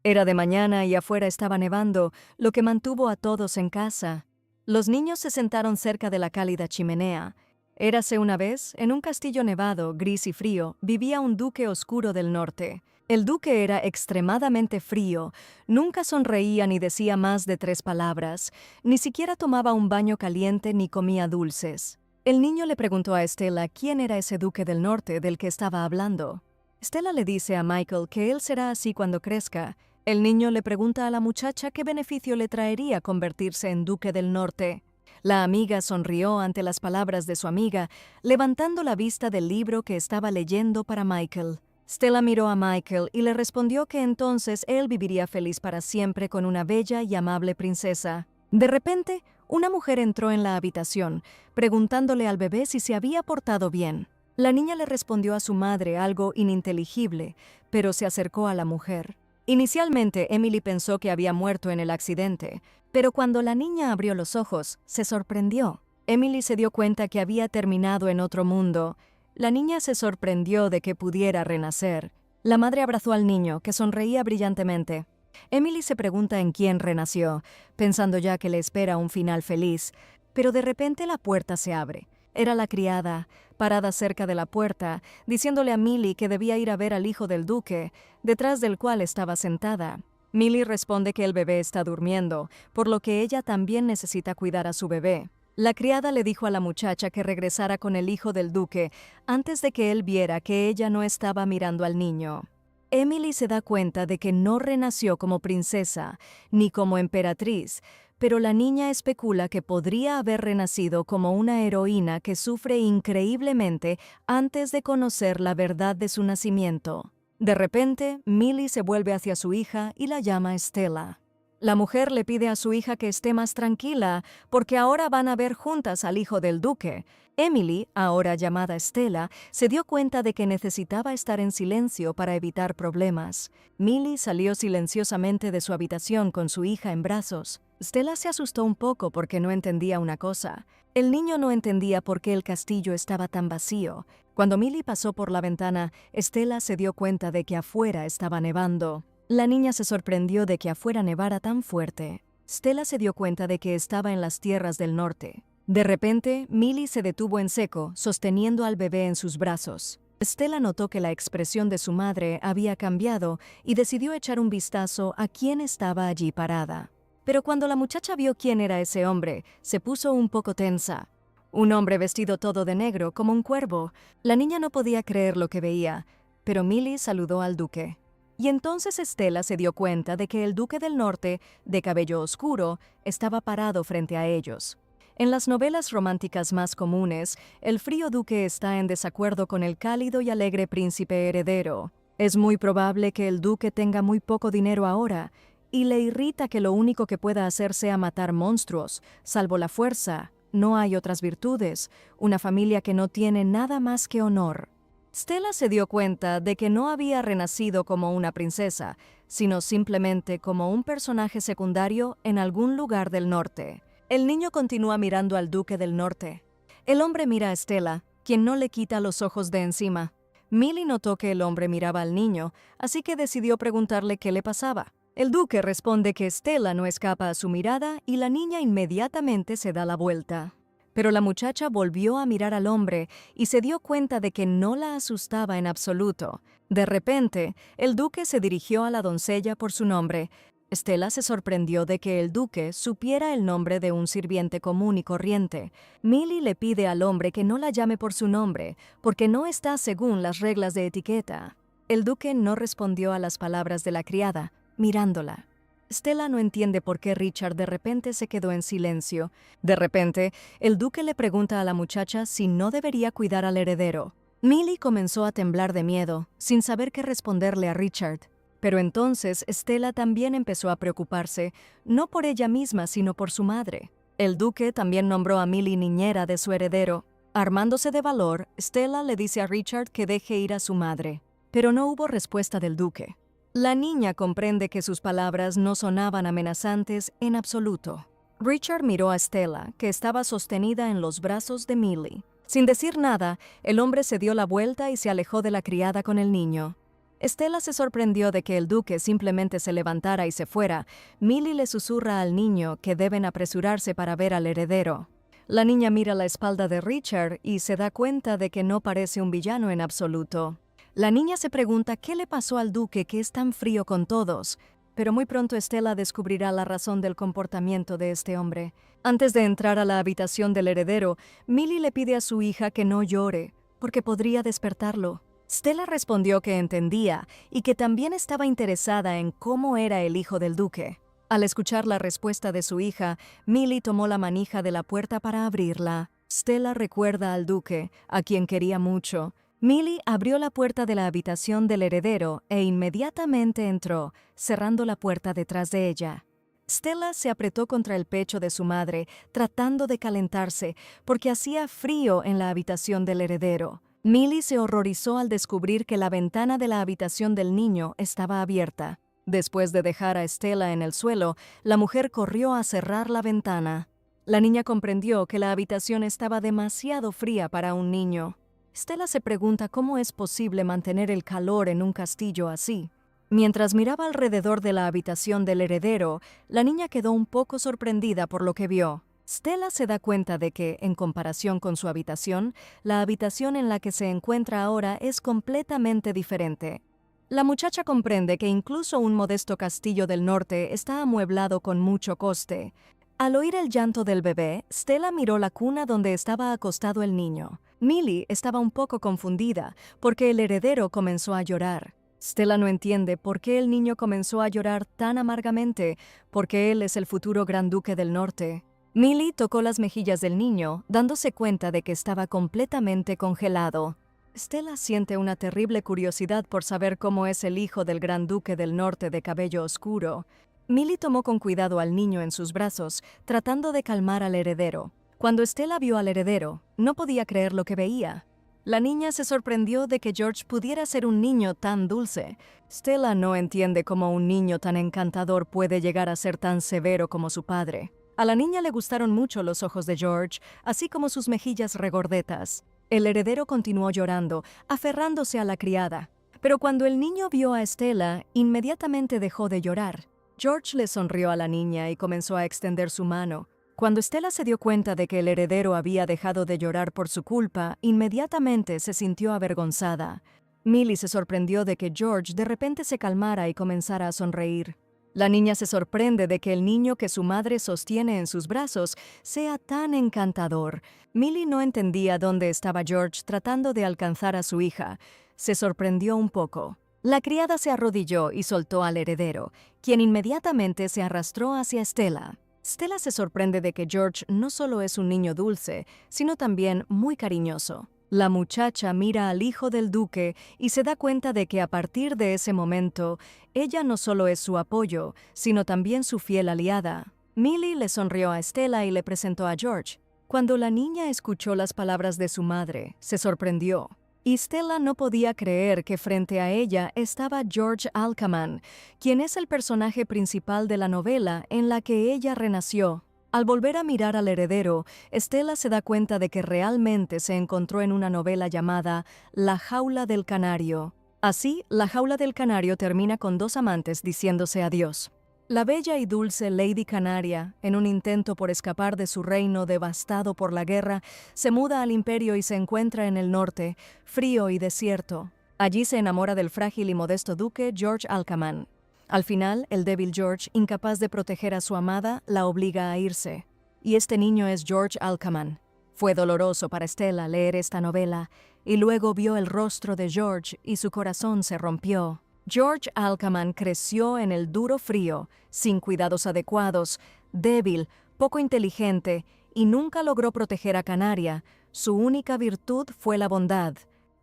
Era de mañana y afuera estaba nevando, lo que mantuvo a todos en casa. Los niños se sentaron cerca de la cálida chimenea. Érase una vez, en un castillo nevado, gris y frío, vivía un duque oscuro del norte. El duque era extremadamente frío, nunca sonreía ni decía más de 3 palabras, ni siquiera tomaba un baño caliente ni comía dulces. El niño le preguntó a Stella quién era ese duque del norte del que estaba hablando. Stella le dice a Michael que él será así cuando crezca. El niño le pregunta a la muchacha qué beneficio le traería convertirse en duque del norte. La amiga sonrió ante las palabras de su amiga, levantando la vista del libro que estaba leyendo para Michael. Stella miró a Michael y le respondió que entonces él viviría feliz para siempre con una bella y amable princesa. De repente, una mujer entró en la habitación, preguntándole al bebé si se había portado bien. La niña le respondió a su madre algo ininteligible, pero se acercó a la mujer. Inicialmente, Emily pensó que había muerto en el accidente, pero cuando la niña abrió los ojos, se sorprendió. Emily se dio cuenta que había terminado en otro mundo. La niña se sorprendió de que pudiera renacer. La madre abrazó al niño, que sonreía brillantemente. Emily se pregunta en quién renació, pensando ya que le espera un final feliz, pero de repente la puerta se abre. Era la criada, parada cerca de la puerta, diciéndole a Millie que debía ir a ver al hijo del duque, detrás del cual estaba sentada. Millie responde que el bebé está durmiendo, por lo que ella también necesita cuidar a su bebé. La criada le dijo a la muchacha que regresara con el hijo del duque antes de que él viera que ella no estaba mirando al niño. Emily se da cuenta de que no renació como princesa ni como emperatriz, pero la niña especula que podría haber renacido como una heroína que sufre increíblemente antes de conocer la verdad de su nacimiento. De repente, Millie se vuelve hacia su hija y la llama Stella. La mujer le pide a su hija que esté más tranquila porque ahora van a ver juntas al hijo del duque. Emily, ahora llamada Stella, se dio cuenta de que necesitaba estar en silencio para evitar problemas. Millie salió silenciosamente de su habitación con su hija en brazos. Stella se asustó un poco porque no entendía una cosa. El niño no entendía por qué el castillo estaba tan vacío. Cuando Millie pasó por la ventana, Stella se dio cuenta de que afuera estaba nevando. La niña se sorprendió de que afuera nevara tan fuerte. Stella se dio cuenta de que estaba en las tierras del norte. De repente, Millie se detuvo en seco, sosteniendo al bebé en sus brazos. Stella notó que la expresión de su madre había cambiado y decidió echar un vistazo a quién estaba allí parada. Pero cuando la muchacha vio quién era ese hombre, se puso un poco tensa. Un hombre vestido todo de negro, como un cuervo. La niña no podía creer lo que veía, pero Millie saludó al duque. Y entonces Stella se dio cuenta de que el duque del norte, de cabello oscuro, estaba parado frente a ellos. En las novelas románticas más comunes, el frío duque está en desacuerdo con el cálido y alegre príncipe heredero. Es muy probable que el duque tenga muy poco dinero ahora, y le irrita que lo único que pueda hacer sea matar monstruos, salvo la fuerza. No hay otras virtudes, una familia que no tiene nada más que honor. Stella se dio cuenta de que no había renacido como una princesa, sino simplemente como un personaje secundario en algún lugar del norte. El niño continúa mirando al duque del norte. El hombre mira a Stella, quien no le quita los ojos de encima. Millie notó que el hombre miraba al niño, así que decidió preguntarle qué le pasaba. El duque responde que Stella no escapa a su mirada y la niña inmediatamente se da la vuelta. Pero la muchacha volvió a mirar al hombre y se dio cuenta de que no la asustaba en absoluto. De repente, el duque se dirigió a la doncella por su nombre. Stella se sorprendió de que el duque supiera el nombre de un sirviente común y corriente. Millie le pide al hombre que no la llame por su nombre, porque no está según las reglas de etiqueta. El duque no respondió a las palabras de la criada, mirándola. Stella no entiende por qué Richard de repente se quedó en silencio. De repente, el duque le pregunta a la muchacha si no debería cuidar al heredero. Millie comenzó a temblar de miedo, sin saber qué responderle a Richard. Pero entonces Stella también empezó a preocuparse, no por ella misma, sino por su madre. El duque también nombró a Millie niñera de su heredero. Armándose de valor, Stella le dice a Richard que deje ir a su madre. Pero no hubo respuesta del duque. La niña comprende que sus palabras no sonaban amenazantes en absoluto. Richard miró a Stella, que estaba sostenida en los brazos de Millie. Sin decir nada, el hombre se dio la vuelta y se alejó de la criada con el niño. Stella se sorprendió de que el duque simplemente se levantara y se fuera. Millie le susurra al niño que deben apresurarse para ver al heredero. La niña mira la espalda de Richard y se da cuenta de que no parece un villano en absoluto. La niña se pregunta qué le pasó al duque que es tan frío con todos, pero muy pronto Stella descubrirá la razón del comportamiento de este hombre. Antes de entrar a la habitación del heredero, Millie le pide a su hija que no llore, porque podría despertarlo. Stella respondió que entendía y que también estaba interesada en cómo era el hijo del duque. Al escuchar la respuesta de su hija, Millie tomó la manija de la puerta para abrirla. Stella recuerda al duque, a quien quería mucho. Millie abrió la puerta de la habitación del heredero e inmediatamente entró, cerrando la puerta detrás de ella. Stella se apretó contra el pecho de su madre, tratando de calentarse, porque hacía frío en la habitación del heredero. Millie se horrorizó al descubrir que la ventana de la habitación del niño estaba abierta. Después de dejar a Stella en el suelo, la mujer corrió a cerrar la ventana. La niña comprendió que la habitación estaba demasiado fría para un niño. Stella se pregunta cómo es posible mantener el calor en un castillo así. Mientras miraba alrededor de la habitación del heredero, la niña quedó un poco sorprendida por lo que vio. Stella se da cuenta de que, en comparación con su habitación, la habitación en la que se encuentra ahora es completamente diferente. La muchacha comprende que incluso un modesto castillo del norte está amueblado con mucho coste. Al oír el llanto del bebé, Stella miró la cuna donde estaba acostado el niño. Millie estaba un poco confundida, porque el heredero comenzó a llorar. Stella no entiende por qué el niño comenzó a llorar tan amargamente, porque él es el futuro gran duque del norte. Millie tocó las mejillas del niño, dándose cuenta de que estaba completamente congelado. Stella siente una terrible curiosidad por saber cómo es el hijo del gran duque del norte de cabello oscuro. Millie tomó con cuidado al niño en sus brazos, tratando de calmar al heredero. Cuando Stella vio al heredero, no podía creer lo que veía. La niña se sorprendió de que George pudiera ser un niño tan dulce. Stella no entiende cómo un niño tan encantador puede llegar a ser tan severo como su padre. A la niña le gustaron mucho los ojos de George, así como sus mejillas regordetas. El heredero continuó llorando, aferrándose a la criada. Pero cuando el niño vio a Stella, inmediatamente dejó de llorar. George le sonrió a la niña y comenzó a extender su mano. Cuando Stella se dio cuenta de que el heredero había dejado de llorar por su culpa, inmediatamente se sintió avergonzada. Millie se sorprendió de que George de repente se calmara y comenzara a sonreír. La niña se sorprende de que el niño que su madre sostiene en sus brazos sea tan encantador. Millie no entendía dónde estaba George tratando de alcanzar a su hija. Se sorprendió un poco. La criada se arrodilló y soltó al heredero, quien inmediatamente se arrastró hacia Stella. Stella se sorprende de que George no solo es un niño dulce, sino también muy cariñoso. La muchacha mira al hijo del duque y se da cuenta de que a partir de ese momento, ella no solo es su apoyo, sino también su fiel aliada. Millie le sonrió a Stella y le presentó a George. Cuando la niña escuchó las palabras de su madre, se sorprendió. Y Stella no podía creer que frente a ella estaba George Alcaman, quien es el personaje principal de la novela en la que ella renació. Al volver a mirar al heredero, Stella se da cuenta de que realmente se encontró en una novela llamada La jaula del canario. Así, La jaula del canario termina con dos amantes diciéndose adiós. La bella y dulce Lady Canaria, en un intento por escapar de su reino devastado por la guerra, se muda al imperio y se encuentra en el norte, frío y desierto. Allí se enamora del frágil y modesto duque George Alcaman. Al final, el débil George, incapaz de proteger a su amada, la obliga a irse. Y este niño es George Alcaman. Fue doloroso para Stella leer esta novela, y luego vio el rostro de George y su corazón se rompió. George Alcaman creció en el duro frío, sin cuidados adecuados, débil, poco inteligente, y nunca logró proteger a Canaria. Su única virtud fue la bondad.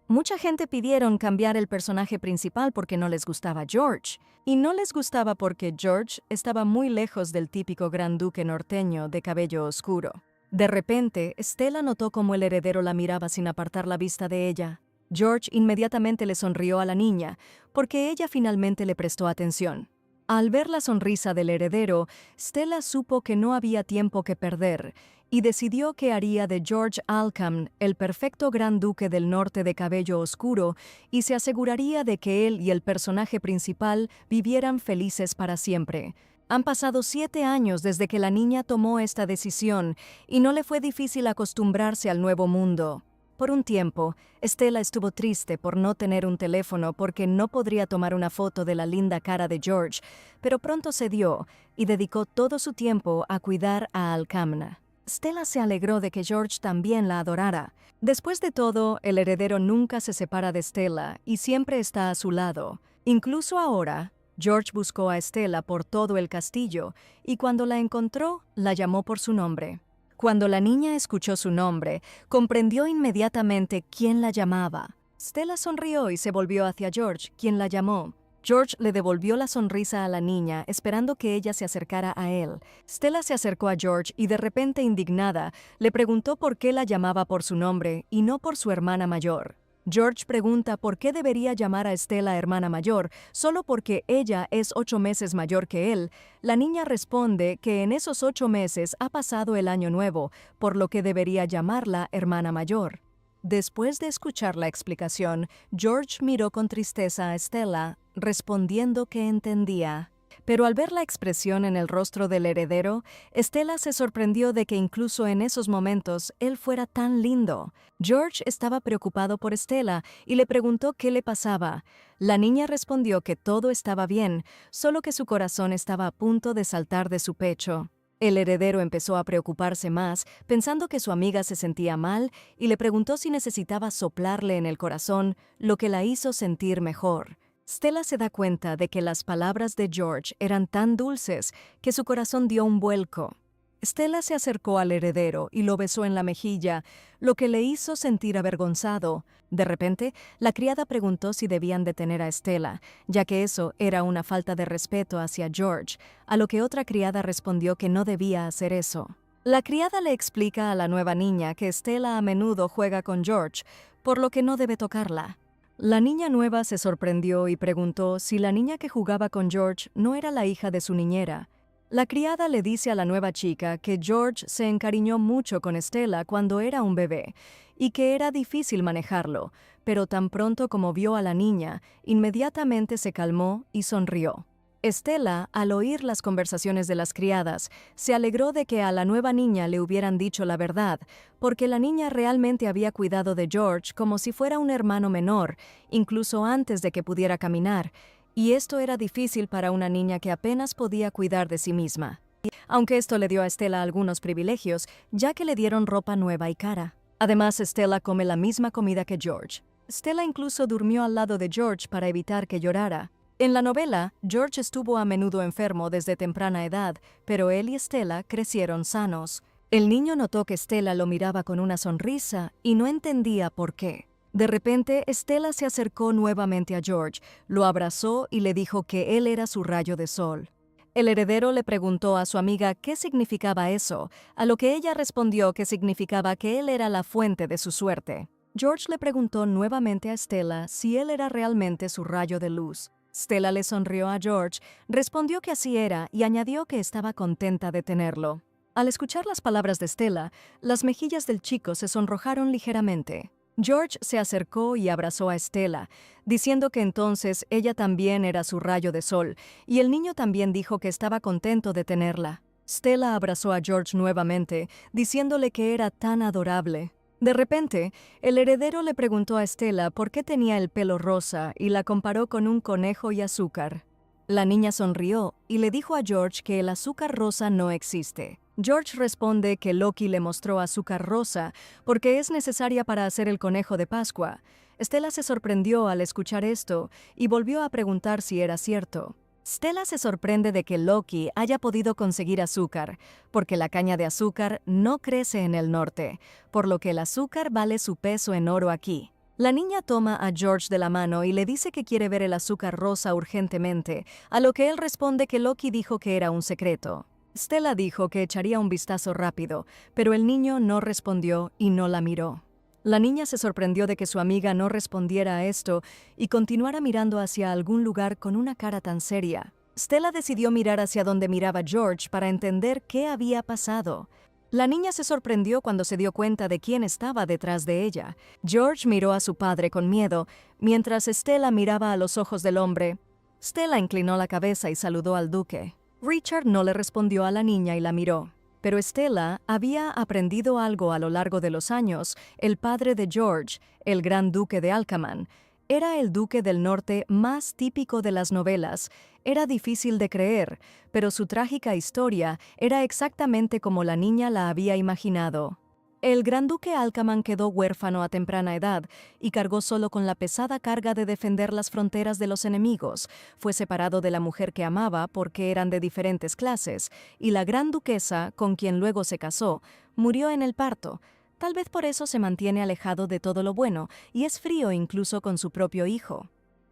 Mucha gente pidieron cambiar el personaje principal porque no les gustaba George. Y no les gustaba porque George estaba muy lejos del típico gran duque norteño de cabello oscuro. De repente, Stella notó cómo el heredero la miraba sin apartar la vista de ella. George inmediatamente le sonrió a la niña, porque ella finalmente le prestó atención. Al ver la sonrisa del heredero, Stella supo que no había tiempo que perder y decidió que haría de George Alcam el perfecto gran duque del norte de cabello oscuro y se aseguraría de que él y el personaje principal vivieran felices para siempre. Han pasado 7 años desde que la niña tomó esta decisión y no le fue difícil acostumbrarse al nuevo mundo. Por un tiempo, Stella estuvo triste por no tener un teléfono porque no podría tomar una foto de la linda cara de George, pero pronto cedió y dedicó todo su tiempo a cuidar a Alcamna. Stella se alegró de que George también la adorara. Después de todo, el heredero nunca se separa de Stella y siempre está a su lado. Incluso ahora, George buscó a Stella por todo el castillo y cuando la encontró, la llamó por su nombre. Cuando la niña escuchó su nombre, comprendió inmediatamente quién la llamaba. Stella sonrió y se volvió hacia George, quien la llamó. George le devolvió la sonrisa a la niña, esperando que ella se acercara a él. Stella se acercó a George y de repente indignada, le preguntó por qué la llamaba por su nombre y no por su hermana mayor. George pregunta por qué debería llamar a Stella hermana mayor, solo porque ella es 8 meses mayor que él. La niña responde que en esos 8 meses ha pasado el año nuevo, por lo que debería llamarla hermana mayor. Después de escuchar la explicación, George miró con tristeza a Stella, respondiendo que entendía. Pero al ver la expresión en el rostro del heredero, Stella se sorprendió de que incluso en esos momentos él fuera tan lindo. George estaba preocupado por Stella y le preguntó qué le pasaba. La niña respondió que todo estaba bien, solo que su corazón estaba a punto de saltar de su pecho. El heredero empezó a preocuparse más, pensando que su amiga se sentía mal, y le preguntó si necesitaba soplarle en el corazón, lo que la hizo sentir mejor. Stella se da cuenta de que las palabras de George eran tan dulces que su corazón dio un vuelco. Stella se acercó al heredero y lo besó en la mejilla, lo que le hizo sentir avergonzado. De repente, la criada preguntó si debían detener a Stella, ya que eso era una falta de respeto hacia George, a lo que otra criada respondió que no debía hacer eso. La criada le explica a la nueva niña que Stella a menudo juega con George, por lo que no debe tocarla. La niña nueva se sorprendió y preguntó si la niña que jugaba con George no era la hija de su niñera. La criada le dice a la nueva chica que George se encariñó mucho con Stella cuando era un bebé y que era difícil manejarlo, pero tan pronto como vio a la niña, inmediatamente se calmó y sonrió. Stella, al oír las conversaciones de las criadas, se alegró de que a la nueva niña le hubieran dicho la verdad, porque la niña realmente había cuidado de George como si fuera un hermano menor, incluso antes de que pudiera caminar, y esto era difícil para una niña que apenas podía cuidar de sí misma. Aunque esto le dio a Stella algunos privilegios, ya que le dieron ropa nueva y cara. Además, Stella come la misma comida que George. Stella incluso durmió al lado de George para evitar que llorara. En la novela, George estuvo a menudo enfermo desde temprana edad, pero él y Stella crecieron sanos. El niño notó que Stella lo miraba con una sonrisa y no entendía por qué. De repente, Stella se acercó nuevamente a George, lo abrazó y le dijo que él era su rayo de sol. El heredero le preguntó a su amiga qué significaba eso, a lo que ella respondió que significaba que él era la fuente de su suerte. George le preguntó nuevamente a Stella si él era realmente su rayo de luz. Stella le sonrió a George, respondió que así era y añadió que estaba contenta de tenerlo. Al escuchar las palabras de Stella, las mejillas del chico se sonrojaron ligeramente. George se acercó y abrazó a Stella, diciendo que entonces ella también era su rayo de sol, y el niño también dijo que estaba contento de tenerla. Stella abrazó a George nuevamente, diciéndole que era tan adorable. De repente, el heredero le preguntó a Stella por qué tenía el pelo rosa y la comparó con un conejo y azúcar. La niña sonrió y le dijo a George que el azúcar rosa no existe. George responde que Loki le mostró azúcar rosa porque es necesaria para hacer el conejo de Pascua. Stella se sorprendió al escuchar esto y volvió a preguntar si era cierto. Stella se sorprende de que Loki haya podido conseguir azúcar, porque la caña de azúcar no crece en el norte, por lo que el azúcar vale su peso en oro aquí. La niña toma a George de la mano y le dice que quiere ver el azúcar rosa urgentemente, a lo que él responde que Loki dijo que era un secreto. Stella dijo que echaría un vistazo rápido, pero el niño no respondió y no la miró. La niña se sorprendió de que su amiga no respondiera a esto y continuara mirando hacia algún lugar con una cara tan seria. Stella decidió mirar hacia donde miraba George para entender qué había pasado. La niña se sorprendió cuando se dio cuenta de quién estaba detrás de ella. George miró a su padre con miedo, mientras Stella miraba a los ojos del hombre. Stella inclinó la cabeza y saludó al duque. Richard no le respondió a la niña y la miró. Pero Stella había aprendido algo a lo largo de los años. El padre de George, el gran duque de Alcaman, era el duque del norte más típico de las novelas. Era difícil de creer, pero su trágica historia era exactamente como la niña la había imaginado. El gran duque Alcaman quedó huérfano a temprana edad y cargó solo con la pesada carga de defender las fronteras de los enemigos. Fue separado de la mujer que amaba porque eran de diferentes clases, y la gran duquesa, con quien luego se casó, murió en el parto. Tal vez por eso se mantiene alejado de todo lo bueno y es frío incluso con su propio hijo.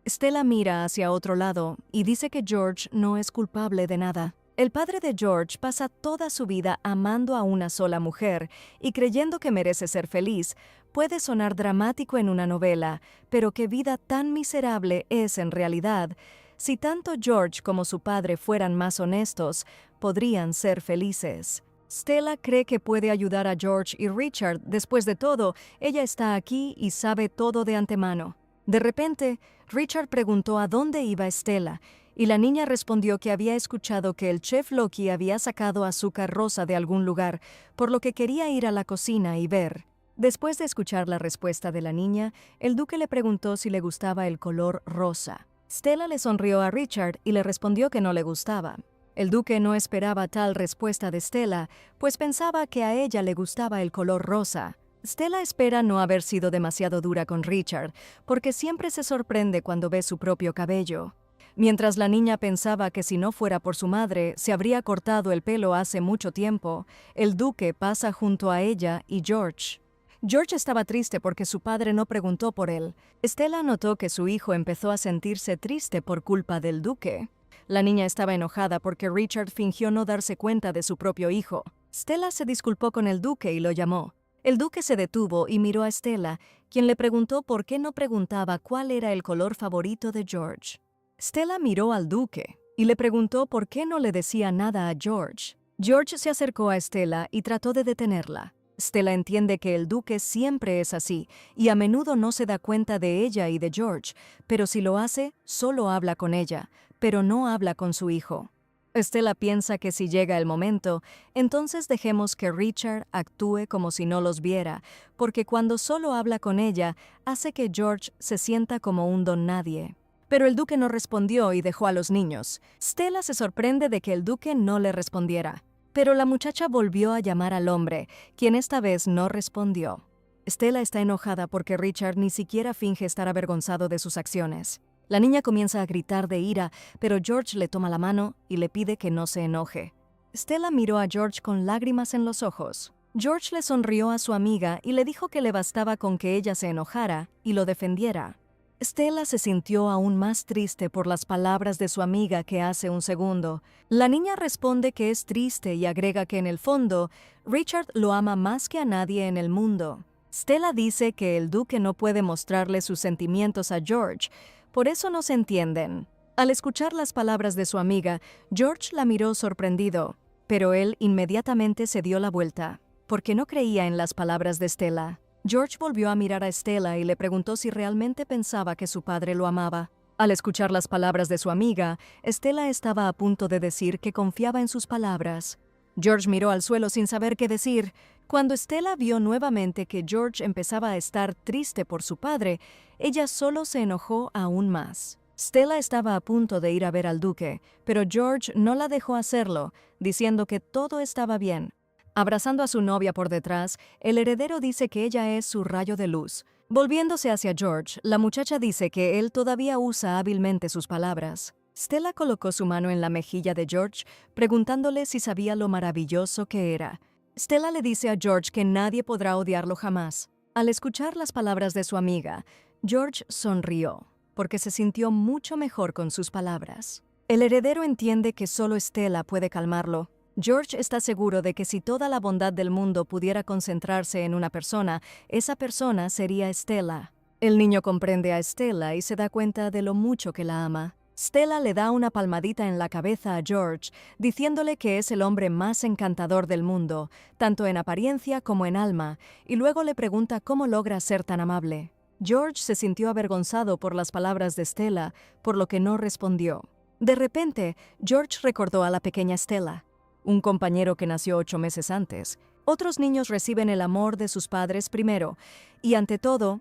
Stella mira hacia otro lado y dice que George no es culpable de nada. El padre de George pasa toda su vida amando a una sola mujer y creyendo que merece ser feliz. Puede sonar dramático en una novela, pero qué vida tan miserable es en realidad. Si tanto George como su padre fueran más honestos, podrían ser felices. Stella cree que puede ayudar a George y Richard. Después de todo, ella está aquí y sabe todo de antemano. De repente, Richard preguntó a dónde iba Stella, y la niña respondió que había escuchado que el chef Loki había sacado azúcar rosa de algún lugar, por lo que quería ir a la cocina y ver. Después de escuchar la respuesta de la niña, el duque le preguntó si le gustaba el color rosa. Stella le sonrió a Richard y le respondió que no le gustaba. El duque no esperaba tal respuesta de Stella, pues pensaba que a ella le gustaba el color rosa. Stella espera no haber sido demasiado dura con Richard, porque siempre se sorprende cuando ve su propio cabello. Mientras la niña pensaba que si no fuera por su madre, se habría cortado el pelo hace mucho tiempo, el duque pasa junto a ella y George. George estaba triste porque su padre no preguntó por él. Stella notó que su hijo empezó a sentirse triste por culpa del duque. La niña estaba enojada porque Richard fingió no darse cuenta de su propio hijo. Stella se disculpó con el duque y lo llamó. El duque se detuvo y miró a Stella, quien le preguntó por qué no preguntaba cuál era el color favorito de George. Stella miró al duque y le preguntó por qué no le decía nada a George. George se acercó a Stella y trató de detenerla. Stella entiende que el duque siempre es así y a menudo no se da cuenta de ella y de George, pero si lo hace, solo habla con ella, pero no habla con su hijo. Stella piensa que si llega el momento, entonces dejemos que Richard actúe como si no los viera, porque cuando solo habla con ella, hace que George se sienta como un don nadie. Pero el duque no respondió y dejó a los niños. Stella se sorprende de que el duque no le respondiera. Pero la muchacha volvió a llamar al hombre, quien esta vez no respondió. Stella está enojada porque Richard ni siquiera finge estar avergonzado de sus acciones. La niña comienza a gritar de ira, pero George le toma la mano y le pide que no se enoje. Stella miró a George con lágrimas en los ojos. George le sonrió a su amiga y le dijo que le bastaba con que ella se enojara y lo defendiera. Stella se sintió aún más triste por las palabras de su amiga que hace un segundo. La niña responde que es triste y agrega que en el fondo, Richard lo ama más que a nadie en el mundo. Stella dice que el duque no puede mostrarle sus sentimientos a George, por eso no se entienden. Al escuchar las palabras de su amiga, George la miró sorprendido, pero él inmediatamente se dio la vuelta, porque no creía en las palabras de Stella. George volvió a mirar a Stella y le preguntó si realmente pensaba que su padre lo amaba. Al escuchar las palabras de su amiga, Stella estaba a punto de decir que confiaba en sus palabras. George miró al suelo sin saber qué decir. Cuando Stella vio nuevamente que George empezaba a estar triste por su padre, ella solo se enojó aún más. Stella estaba a punto de ir a ver al duque, pero George no la dejó hacerlo, diciendo que todo estaba bien. Abrazando a su novia por detrás, el heredero dice que ella es su rayo de luz. Volviéndose hacia George, la muchacha dice que él todavía usa hábilmente sus palabras. Stella colocó su mano en la mejilla de George, preguntándole si sabía lo maravilloso que era. Stella le dice a George que nadie podrá odiarlo jamás. Al escuchar las palabras de su amiga, George sonrió, porque se sintió mucho mejor con sus palabras. El heredero entiende que solo Stella puede calmarlo. George está seguro de que si toda la bondad del mundo pudiera concentrarse en una persona, esa persona sería Stella. El niño comprende a Stella y se da cuenta de lo mucho que la ama. Stella le da una palmadita en la cabeza a George, diciéndole que es el hombre más encantador del mundo, tanto en apariencia como en alma, y luego le pregunta cómo logra ser tan amable. George se sintió avergonzado por las palabras de Stella, por lo que no respondió. De repente, George recordó a la pequeña Stella, un compañero que nació 8 meses antes. Otros niños reciben el amor de sus padres primero, y ante todo,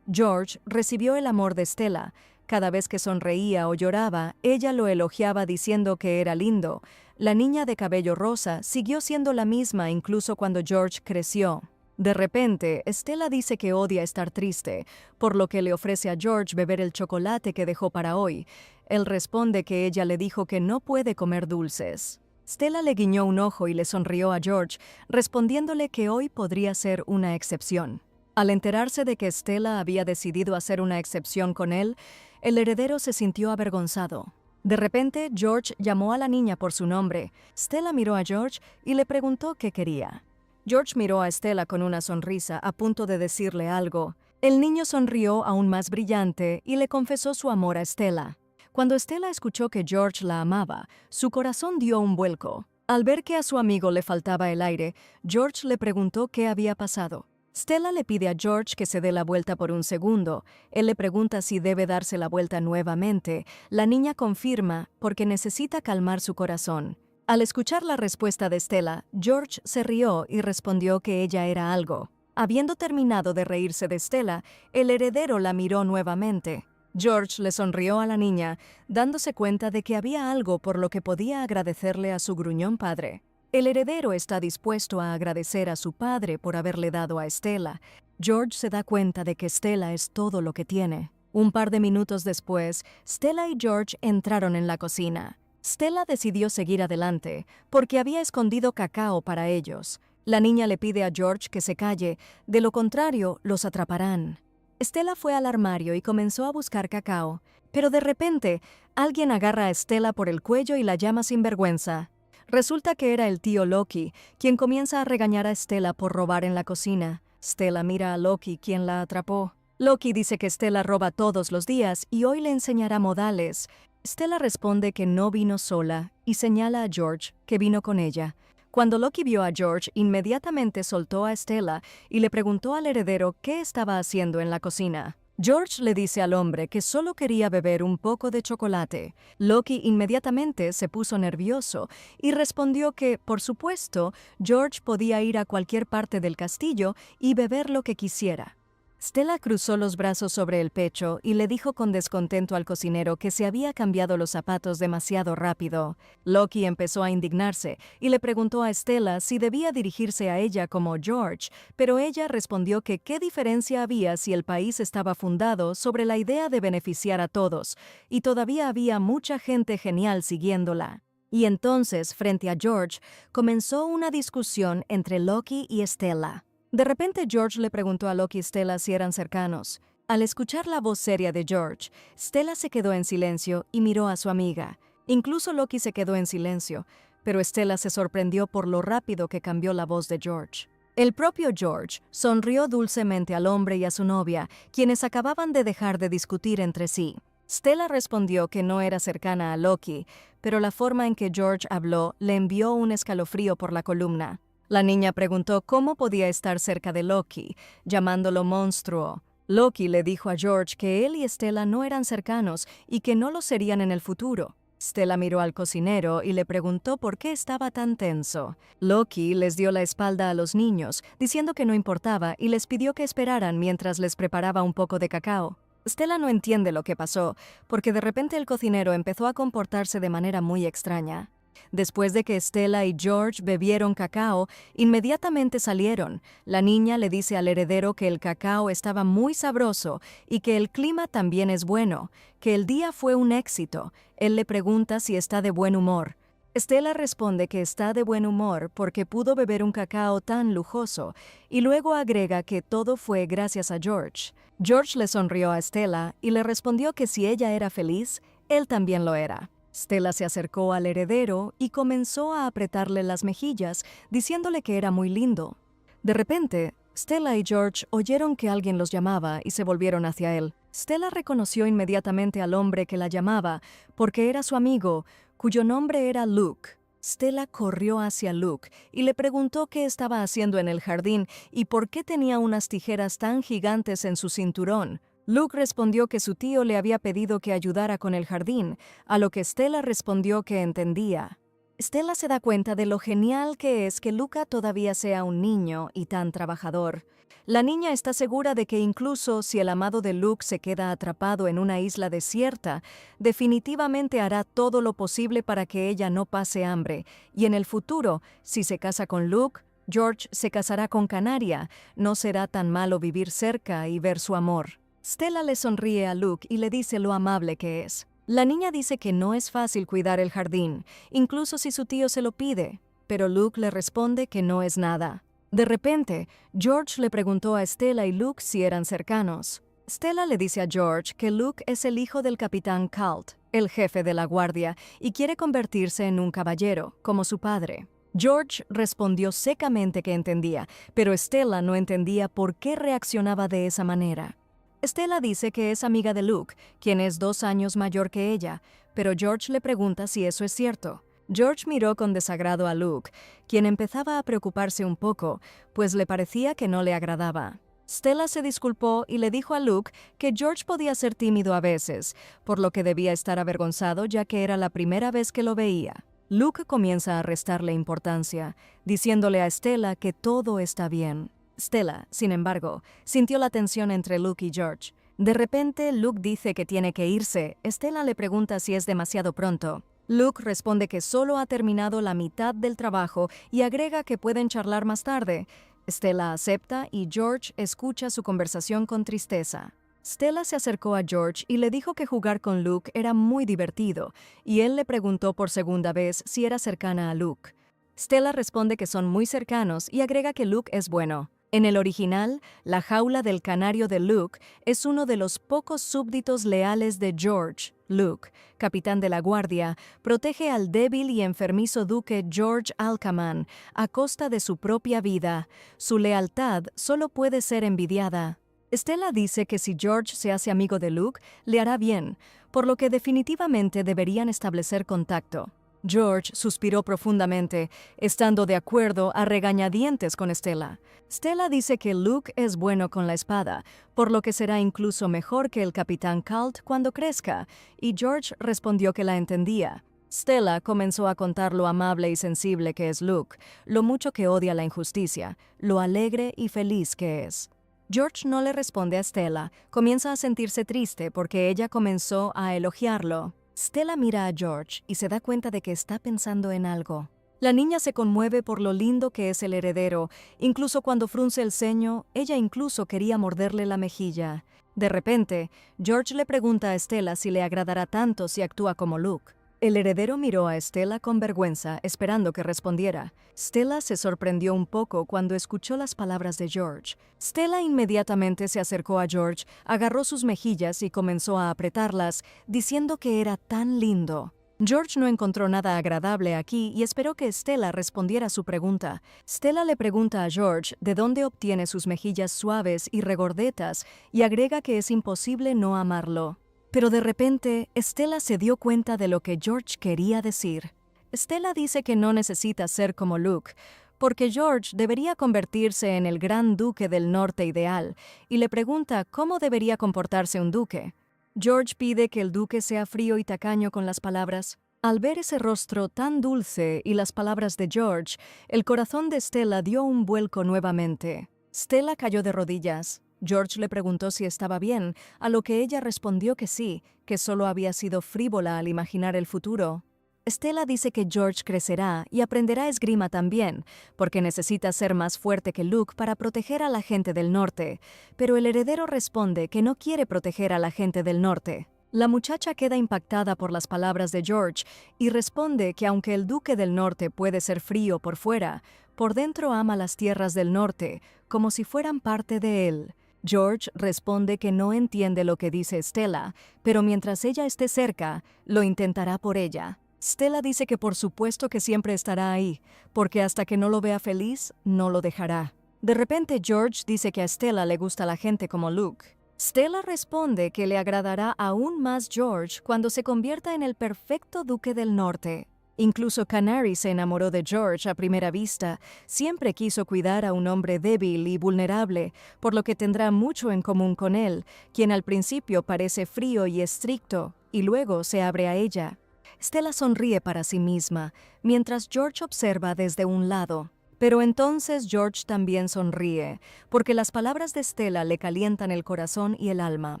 George recibió el amor de Stella. Cada vez que sonreía o lloraba, ella lo elogiaba diciendo que era lindo. La niña de cabello rosa siguió siendo la misma incluso cuando George creció. De repente, Stella dice que odia estar triste, por lo que le ofrece a George beber el chocolate que dejó para hoy. Él responde que ella le dijo que no puede comer dulces. Stella le guiñó un ojo y le sonrió a George, respondiéndole que hoy podría ser una excepción. Al enterarse de que Stella había decidido hacer una excepción con él, el heredero se sintió avergonzado. De repente, George llamó a la niña por su nombre. Stella miró a George y le preguntó qué quería. George miró a Stella con una sonrisa, a punto de decirle algo. El niño sonrió aún más brillante y le confesó su amor a Stella. Cuando Stella escuchó que George la amaba, su corazón dio un vuelco. Al ver que a su amigo le faltaba el aire, George le preguntó qué había pasado. Stella le pide a George que se dé la vuelta por un segundo. Él le pregunta si debe darse la vuelta nuevamente. La niña confirma porque necesita calmar su corazón. Al escuchar la respuesta de Stella, George se rió y respondió que ella era algo. Habiendo terminado de reírse de Stella, el heredero la miró nuevamente. George le sonrió a la niña, dándose cuenta de que había algo por lo que podía agradecerle a su gruñón padre. El heredero está dispuesto a agradecer a su padre por haberle dado a Stella. George se da cuenta de que Stella es todo lo que tiene. Un par de minutos después, Stella y George entraron en la cocina. Stella decidió seguir adelante, porque había escondido cacao para ellos. La niña le pide a George que se calle, de lo contrario, los atraparán. Stella fue al armario y comenzó a buscar cacao, pero de repente, alguien agarra a Stella por el cuello y la llama sin vergüenza. Resulta que era el tío Loki, quien comienza a regañar a Stella por robar en la cocina. Stella mira a Loki, quien la atrapó. Loki dice que Stella roba todos los días y hoy le enseñará modales. Stella responde que no vino sola y señala a George que vino con ella. Cuando Loki vio a George, inmediatamente soltó a Stella y le preguntó al heredero qué estaba haciendo en la cocina. George le dice al hombre que solo quería beber un poco de chocolate. Loki inmediatamente se puso nervioso y respondió que, por supuesto, George podía ir a cualquier parte del castillo y beber lo que quisiera. Stella cruzó los brazos sobre el pecho y le dijo con descontento al cocinero que se había cambiado los zapatos demasiado rápido. Loki empezó a indignarse y le preguntó a Stella si debía dirigirse a ella como George, pero ella respondió que qué diferencia había si el país estaba fundado sobre la idea de beneficiar a todos, y todavía había mucha gente genial siguiéndola. Y entonces, frente a George, comenzó una discusión entre Loki y Stella. De repente George le preguntó a Loki y Stella si eran cercanos. Al escuchar la voz seria de George, Stella se quedó en silencio y miró a su amiga. Incluso Loki se quedó en silencio, pero Stella se sorprendió por lo rápido que cambió la voz de George. El propio George sonrió dulcemente al hombre y a su novia, quienes acababan de dejar de discutir entre sí. Stella respondió que no era cercana a Loki, pero la forma en que George habló le envió un escalofrío por la columna. La niña preguntó cómo podía estar cerca de Loki, llamándolo monstruo. Loki le dijo a George que él y Stella no eran cercanos y que no lo serían en el futuro. Stella miró al cocinero y le preguntó por qué estaba tan tenso. Loki les dio la espalda a los niños, diciendo que no importaba y les pidió que esperaran mientras les preparaba un poco de cacao. Stella no entiende lo que pasó, porque de repente el cocinero empezó a comportarse de manera muy extraña. Después de que Stella y George bebieron cacao, inmediatamente salieron. La niña le dice al heredero que el cacao estaba muy sabroso y que el clima también es bueno, que el día fue un éxito. Él le pregunta si está de buen humor. Stella responde que está de buen humor porque pudo beber un cacao tan lujoso, y luego agrega que todo fue gracias a George. George le sonrió a Stella y le respondió que si ella era feliz, él también lo era. Stella se acercó al heredero y comenzó a apretarle las mejillas, diciéndole que era muy lindo. De repente, Stella y George oyeron que alguien los llamaba y se volvieron hacia él. Stella reconoció inmediatamente al hombre que la llamaba porque era su amigo, cuyo nombre era Luke. Stella corrió hacia Luke y le preguntó qué estaba haciendo en el jardín y por qué tenía unas tijeras tan gigantes en su cinturón. Luke respondió que su tío le había pedido que ayudara con el jardín, a lo que Stella respondió que entendía. Stella se da cuenta de lo genial que es que Luca todavía sea un niño y tan trabajador. La niña está segura de que incluso si el amado de Luke se queda atrapado en una isla desierta, definitivamente hará todo lo posible para que ella no pase hambre, y en el futuro, si se casa con Luke, George se casará con Canaria, no será tan malo vivir cerca y ver su amor. Stella le sonríe a Luke y le dice lo amable que es. La niña dice que no es fácil cuidar el jardín, incluso si su tío se lo pide, pero Luke le responde que no es nada. De repente, George le preguntó a Stella y Luke si eran cercanos. Stella le dice a George que Luke es el hijo del capitán Colt, el jefe de la guardia, y quiere convertirse en un caballero, como su padre. George respondió secamente que entendía, pero Stella no entendía por qué reaccionaba de esa manera. Stella dice que es amiga de Luke, quien es 2 años mayor que ella, pero George le pregunta si eso es cierto. George miró con desagrado a Luke, quien empezaba a preocuparse un poco, pues le parecía que no le agradaba. Stella se disculpó y le dijo a Luke que George podía ser tímido a veces, por lo que debía estar avergonzado ya que era la primera vez que lo veía. Luke comienza a restarle importancia, diciéndole a Stella que todo está bien. Stella, sin embargo, sintió la tensión entre Luke y George. De repente, Luke dice que tiene que irse. Stella le pregunta si es demasiado pronto. Luke responde que solo ha terminado la mitad del trabajo y agrega que pueden charlar más tarde. Stella acepta y George escucha su conversación con tristeza. Stella se acercó a George y le dijo que jugar con Luke era muy divertido, y él le preguntó por segunda vez si era cercana a Luke. Stella responde que son muy cercanos y agrega que Luke es bueno. En el original, la jaula del canario de Luke es uno de los pocos súbditos leales de George. Luke, capitán de la guardia, protege al débil y enfermizo duque George Alcaman a costa de su propia vida. Su lealtad solo puede ser envidiada. Stella dice que si George se hace amigo de Luke, le hará bien, por lo que definitivamente deberían establecer contacto. George suspiró profundamente, estando de acuerdo a regañadientes con Stella. Stella dice que Luke es bueno con la espada, por lo que será incluso mejor que el capitán Colt cuando crezca, y George respondió que la entendía. Stella comenzó a contar lo amable y sensible que es Luke, lo mucho que odia la injusticia, lo alegre y feliz que es. George no le responde a Stella, comienza a sentirse triste porque ella comenzó a elogiarlo. Stella mira a George y se da cuenta de que está pensando en algo. La niña se conmueve por lo lindo que es el heredero. Incluso cuando frunce el ceño, ella incluso quería morderle la mejilla. De repente, George le pregunta a Stella si le agradará tanto si actúa como Luke. El heredero miró a Stella con vergüenza, esperando que respondiera. Stella se sorprendió un poco cuando escuchó las palabras de George. Stella inmediatamente se acercó a George, agarró sus mejillas y comenzó a apretarlas, diciendo que era tan lindo. George no encontró nada agradable aquí y esperó que Stella respondiera su pregunta. Stella le pregunta a George de dónde obtiene sus mejillas suaves y regordetas y agrega que es imposible no amarlo. Pero de repente, Stella se dio cuenta de lo que George quería decir. Stella dice que no necesita ser como Luke, porque George debería convertirse en el gran duque del norte ideal, y le pregunta cómo debería comportarse un duque. George pide que el duque sea frío y tacaño con las palabras. Al ver ese rostro tan dulce y las palabras de George, el corazón de Stella dio un vuelco nuevamente. Stella cayó de rodillas. George le preguntó si estaba bien, a lo que ella respondió que sí, que solo había sido frívola al imaginar el futuro. Stella dice que George crecerá y aprenderá esgrima también, porque necesita ser más fuerte que Luke para proteger a la gente del norte, pero el heredero responde que no quiere proteger a la gente del norte. La muchacha queda impactada por las palabras de George y responde que aunque el duque del norte puede ser frío por fuera, por dentro ama las tierras del norte, como si fueran parte de él. George responde que no entiende lo que dice Stella, pero mientras ella esté cerca, lo intentará por ella. Stella dice que por supuesto que siempre estará ahí, porque hasta que no lo vea feliz, no lo dejará. De repente George dice que a Stella le gusta la gente como Luke. Stella responde que le agradará aún más George cuando se convierta en el perfecto duque del norte. Incluso Canary se enamoró de George a primera vista. Siempre quiso cuidar a un hombre débil y vulnerable, por lo que tendrá mucho en común con él, quien al principio parece frío y estricto, y luego se abre a ella. Stella sonríe para sí misma, mientras George observa desde un lado. Pero entonces George también sonríe, porque las palabras de Stella le calientan el corazón y el alma.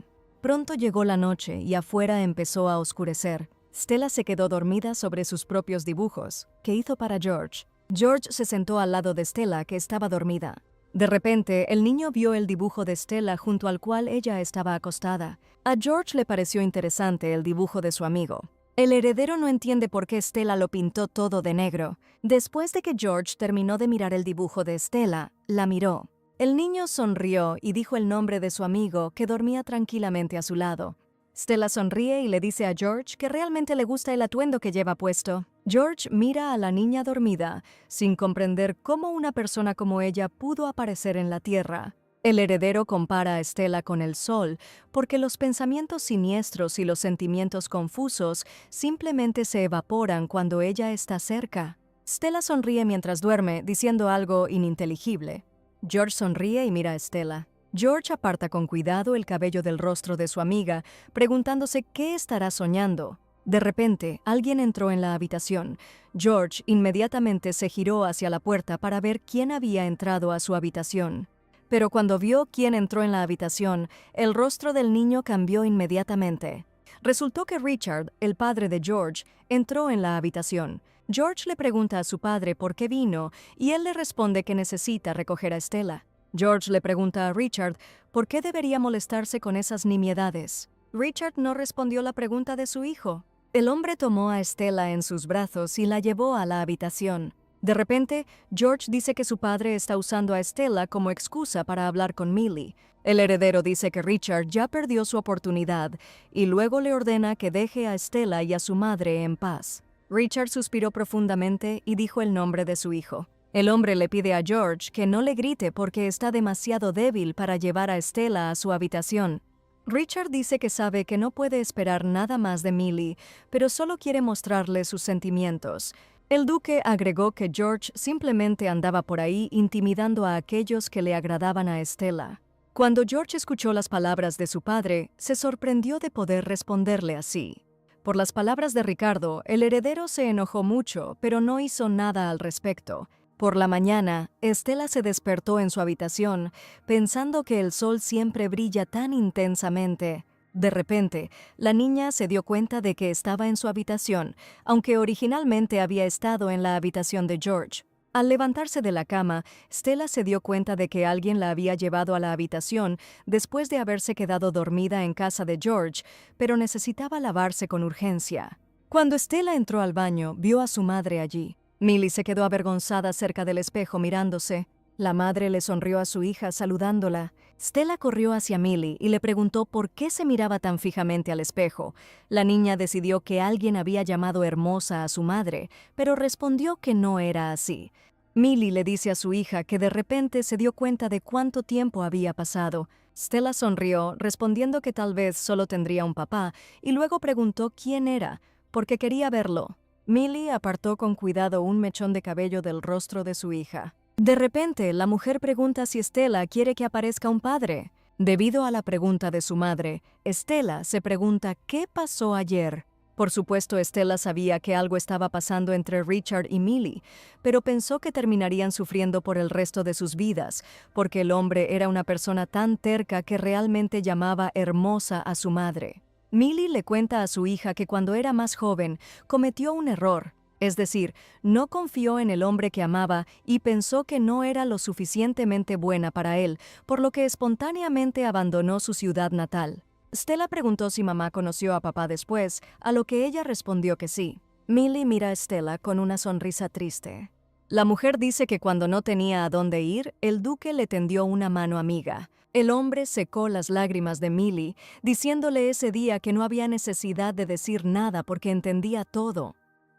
Pronto llegó la noche y afuera empezó a oscurecer. Stella se quedó dormida sobre sus propios dibujos, que hizo para George. George se sentó al lado de Stella, que estaba dormida. De repente, el niño vio el dibujo de Stella junto al cual ella estaba acostada. A George le pareció interesante el dibujo de su amigo. El heredero no entiende por qué Stella lo pintó todo de negro. Después de que George terminó de mirar el dibujo de Stella, la miró. El niño sonrió y dijo el nombre de su amigo, que dormía tranquilamente a su lado. Stella sonríe y le dice a George que realmente le gusta el atuendo que lleva puesto. George mira a la niña dormida, sin comprender cómo una persona como ella pudo aparecer en la tierra. El heredero compara a Stella con el sol, porque los pensamientos siniestros y los sentimientos confusos simplemente se evaporan cuando ella está cerca. Stella sonríe mientras duerme, diciendo algo ininteligible. George sonríe y mira a Stella. George aparta con cuidado el cabello del rostro de su amiga, preguntándose qué estará soñando. De repente, alguien entró en la habitación. George inmediatamente se giró hacia la puerta para ver quién había entrado a su habitación. Pero cuando vio quién entró en la habitación, el rostro del niño cambió inmediatamente. Resultó que Richard, el padre de George, entró en la habitación. George le pregunta a su padre por qué vino y él le responde que necesita recoger a Stella. George le pregunta a Richard por qué debería molestarse con esas nimiedades. Richard no respondió la pregunta de su hijo. El hombre tomó a Stella en sus brazos y la llevó a la habitación. De repente, George dice que su padre está usando a Stella como excusa para hablar con Millie. El heredero dice que Richard ya perdió su oportunidad y luego le ordena que deje a Stella y a su madre en paz. Richard suspiró profundamente y dijo el nombre de su hijo. El hombre le pide a George que no le grite porque está demasiado débil para llevar a Stella a su habitación. Richard dice que sabe que no puede esperar nada más de Millie, pero solo quiere mostrarle sus sentimientos. El duque agregó que George simplemente andaba por ahí intimidando a aquellos que le agradaban a Stella. Cuando George escuchó las palabras de su padre, se sorprendió de poder responderle así. Por las palabras de Ricardo, el heredero se enojó mucho, pero no hizo nada al respecto. Por la mañana, Stella se despertó en su habitación, pensando que el sol siempre brilla tan intensamente. De repente, la niña se dio cuenta de que estaba en su habitación, aunque originalmente había estado en la habitación de George. Al levantarse de la cama, Stella se dio cuenta de que alguien la había llevado a la habitación después de haberse quedado dormida en casa de George, pero necesitaba lavarse con urgencia. Cuando Stella entró al baño, vio a su madre allí. Millie se quedó avergonzada cerca del espejo mirándose. La madre le sonrió a su hija saludándola. Stella corrió hacia Millie y le preguntó por qué se miraba tan fijamente al espejo. La niña decidió que alguien había llamado hermosa a su madre, pero respondió que no era así. Millie le dice a su hija que de repente se dio cuenta de cuánto tiempo había pasado. Stella sonrió, respondiendo que tal vez solo tendría un papá, y luego preguntó quién era, porque quería verlo. Millie apartó con cuidado un mechón de cabello del rostro de su hija. De repente, la mujer pregunta si Stella quiere que aparezca un padre. Debido a la pregunta de su madre, Stella se pregunta qué pasó ayer. Por supuesto, Stella sabía que algo estaba pasando entre Richard y Millie, pero pensó que terminarían sufriendo por el resto de sus vidas, porque el hombre era una persona tan terca que realmente llamaba hermosa a su madre. Millie le cuenta a su hija que cuando era más joven cometió un error, es decir, no confió en el hombre que amaba y pensó que no era lo suficientemente buena para él, por lo que espontáneamente abandonó su ciudad natal. Stella preguntó si mamá conoció a papá después, a lo que ella respondió que sí. Millie mira a Stella con una sonrisa triste. La mujer dice que cuando no tenía a dónde ir, el duque le tendió una mano amiga. El hombre secó las lágrimas de Millie, diciéndole ese día que no había necesidad de decir nada porque entendía todo.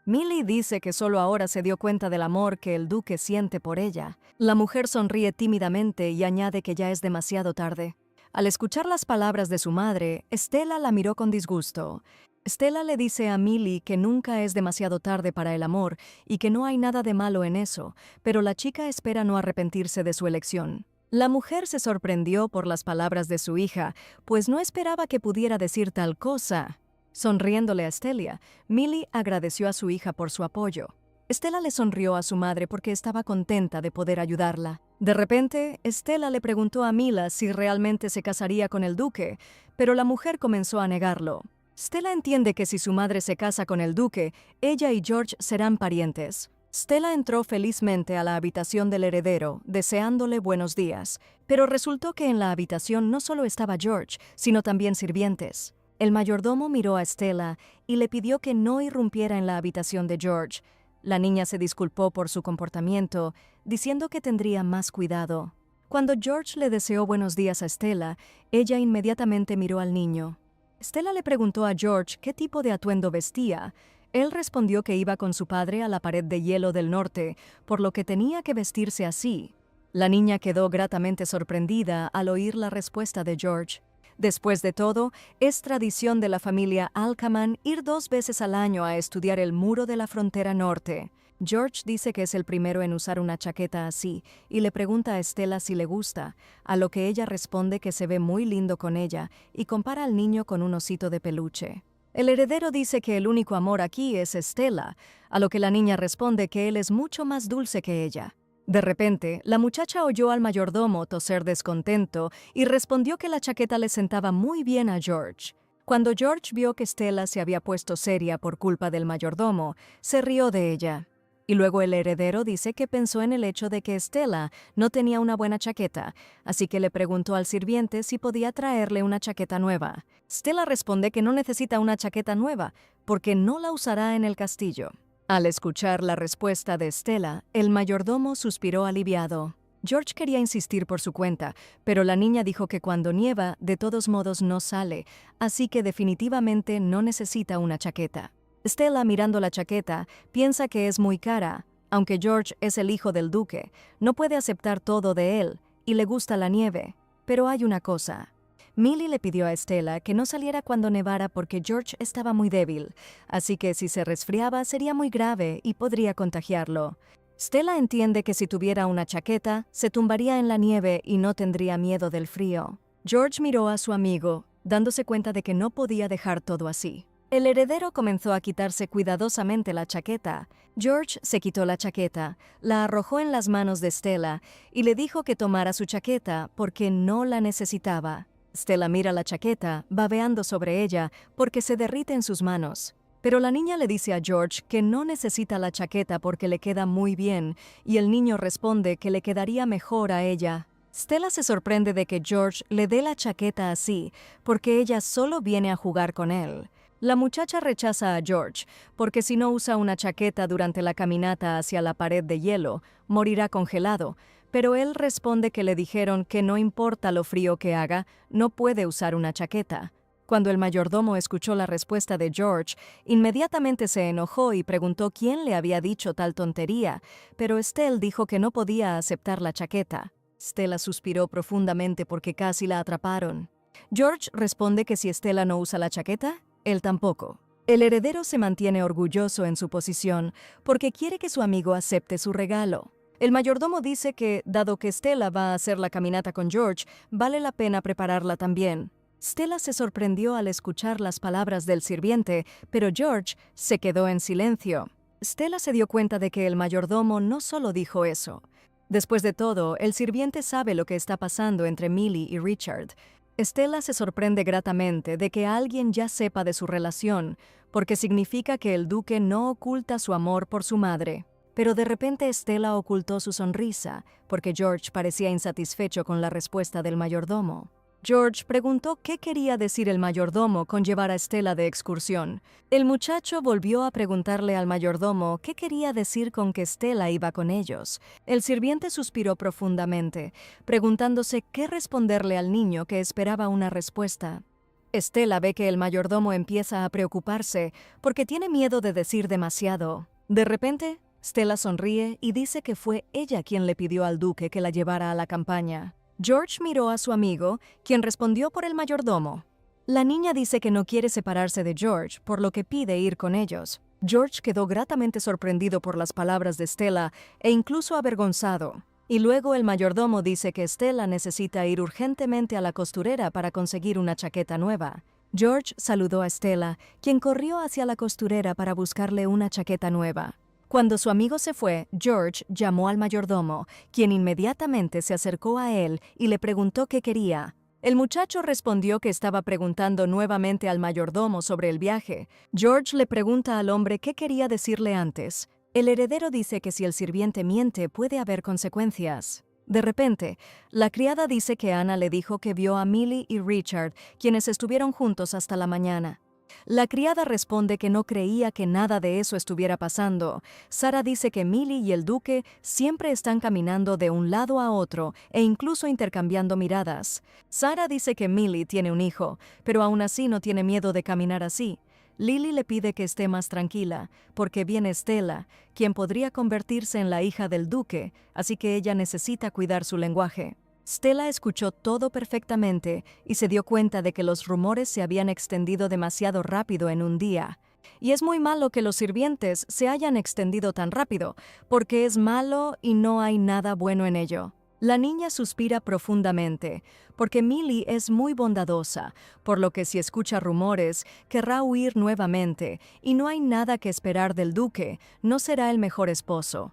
Millie dice que solo ahora se dio cuenta del amor que el duque siente por ella. La mujer sonríe tímidamente y añade que ya es demasiado tarde. Al escuchar las palabras de su madre, Stella la miró con disgusto. Stella le dice a Millie que nunca es demasiado tarde para el amor y que no hay nada de malo en eso, pero la chica espera no arrepentirse de su elección. La mujer se sorprendió por las palabras de su hija, pues no esperaba que pudiera decir tal cosa. Sonriéndole a Stella, Millie agradeció a su hija por su apoyo. Stella le sonrió a su madre porque estaba contenta de poder ayudarla. De repente, Stella le preguntó a Mila si realmente se casaría con el duque, pero la mujer comenzó a negarlo. Stella entiende que si su madre se casa con el duque, ella y George serán parientes. Stella entró felizmente a la habitación del heredero, deseándole buenos días, pero resultó que en la habitación no solo estaba George, sino también sirvientes. El mayordomo miró a Stella y le pidió que no irrumpiera en la habitación de George. La niña se disculpó por su comportamiento, diciendo que tendría más cuidado. Cuando George le deseó buenos días a Stella, ella inmediatamente miró al niño. Stella le preguntó a George qué tipo de atuendo vestía. Él respondió que iba con su padre a la pared de hielo del norte, por lo que tenía que vestirse así. La niña quedó gratamente sorprendida al oír la respuesta de George. Después de todo, es tradición de la familia Alcaman ir 2 veces al año a estudiar el muro de la frontera norte. George dice que es el primero en usar una chaqueta así y le pregunta a Stella si le gusta, a lo que ella responde que se ve muy lindo con ella y compara al niño con un osito de peluche. El heredero dice que el único amor aquí es Stella, a lo que la niña responde que él es mucho más dulce que ella. De repente, la muchacha oyó al mayordomo toser descontento y respondió que la chaqueta le sentaba muy bien a George. Cuando George vio que Stella se había puesto seria por culpa del mayordomo, se rió de ella. Y luego el heredero dice que pensó en el hecho de que Stella no tenía una buena chaqueta, así que le preguntó al sirviente si podía traerle una chaqueta nueva. Stella responde que no necesita una chaqueta nueva, porque no la usará en el castillo. Al escuchar la respuesta de Stella, el mayordomo suspiró aliviado. George quería insistir por su cuenta, pero la niña dijo que cuando nieva, de todos modos no sale, así que definitivamente no necesita una chaqueta. Stella, mirando la chaqueta, piensa que es muy cara. Aunque George es el hijo del duque, no puede aceptar todo de él, y le gusta la nieve. Pero hay una cosa. Millie le pidió a Stella que no saliera cuando nevara porque George estaba muy débil, así que si se resfriaba sería muy grave y podría contagiarlo. Stella entiende que si tuviera una chaqueta, se tumbaría en la nieve y no tendría miedo del frío. George miró a su amigo, dándose cuenta de que no podía dejar todo así. El heredero comenzó a quitarse cuidadosamente la chaqueta. George se quitó la chaqueta, la arrojó en las manos de Stella y le dijo que tomara su chaqueta porque no la necesitaba. Stella mira la chaqueta, babeando sobre ella, porque se derrite en sus manos. Pero la niña le dice a George que no necesita la chaqueta porque le queda muy bien, y el niño responde que le quedaría mejor a ella. Stella se sorprende de que George le dé la chaqueta así, porque ella solo viene a jugar con él. La muchacha rechaza a George, porque si no usa una chaqueta durante la caminata hacia la pared de hielo, morirá congelado, pero él responde que le dijeron que no importa lo frío que haga, no puede usar una chaqueta. Cuando el mayordomo escuchó la respuesta de George, inmediatamente se enojó y preguntó quién le había dicho tal tontería, pero Stella dijo que no podía aceptar la chaqueta. Stella suspiró profundamente porque casi la atraparon. George responde que si Stella no usa la chaqueta, él tampoco. El heredero se mantiene orgulloso en su posición porque quiere que su amigo acepte su regalo. El mayordomo dice que, dado que Stella va a hacer la caminata con George, vale la pena prepararla también. Stella se sorprendió al escuchar las palabras del sirviente, pero George se quedó en silencio. Stella se dio cuenta de que el mayordomo no solo dijo eso. Después de todo, el sirviente sabe lo que está pasando entre Millie y Richard. Stella se sorprende gratamente de que alguien ya sepa de su relación, porque significa que el duque no oculta su amor por su madre. Pero de repente Stella ocultó su sonrisa, porque George parecía insatisfecho con la respuesta del mayordomo. George preguntó qué quería decir el mayordomo con llevar a Stella de excursión. El muchacho volvió a preguntarle al mayordomo qué quería decir con que Stella iba con ellos. El sirviente suspiró profundamente, preguntándose qué responderle al niño que esperaba una respuesta. Stella ve que el mayordomo empieza a preocuparse porque tiene miedo de decir demasiado. De repente, Stella sonríe y dice que fue ella quien le pidió al duque que la llevara a la campaña. George miró a su amigo, quien respondió por el mayordomo. La niña dice que no quiere separarse de George, por lo que pide ir con ellos. George quedó gratamente sorprendido por las palabras de Stella e incluso avergonzado. Y luego el mayordomo dice que Stella necesita ir urgentemente a la costurera para conseguir una chaqueta nueva. George saludó a Stella, quien corrió hacia la costurera para buscarle una chaqueta nueva. Cuando su amigo se fue, George llamó al mayordomo, quien inmediatamente se acercó a él y le preguntó qué quería. El muchacho respondió que estaba preguntando nuevamente al mayordomo sobre el viaje. George le pregunta al hombre qué quería decirle antes. El heredero dice que si el sirviente miente puede haber consecuencias. De repente, la criada dice que Anna le dijo que vio a Millie y Richard, quienes estuvieron juntos hasta la mañana. La criada responde que no creía que nada de eso estuviera pasando. Sarah dice que Millie y el duque siempre están caminando de un lado a otro e incluso intercambiando miradas. Sarah dice que Millie tiene un hijo, pero aún así no tiene miedo de caminar así. Lily le pide que esté más tranquila, porque viene Stella, quien podría convertirse en la hija del duque, así que ella necesita cuidar su lenguaje. Stella escuchó todo perfectamente y se dio cuenta de que los rumores se habían extendido demasiado rápido en un día. Y es muy malo que los sirvientes se hayan extendido tan rápido, porque es malo y no hay nada bueno en ello. La niña suspira profundamente, porque Millie es muy bondadosa, por lo que si escucha rumores, querrá huir nuevamente, y no hay nada que esperar del duque, no será el mejor esposo.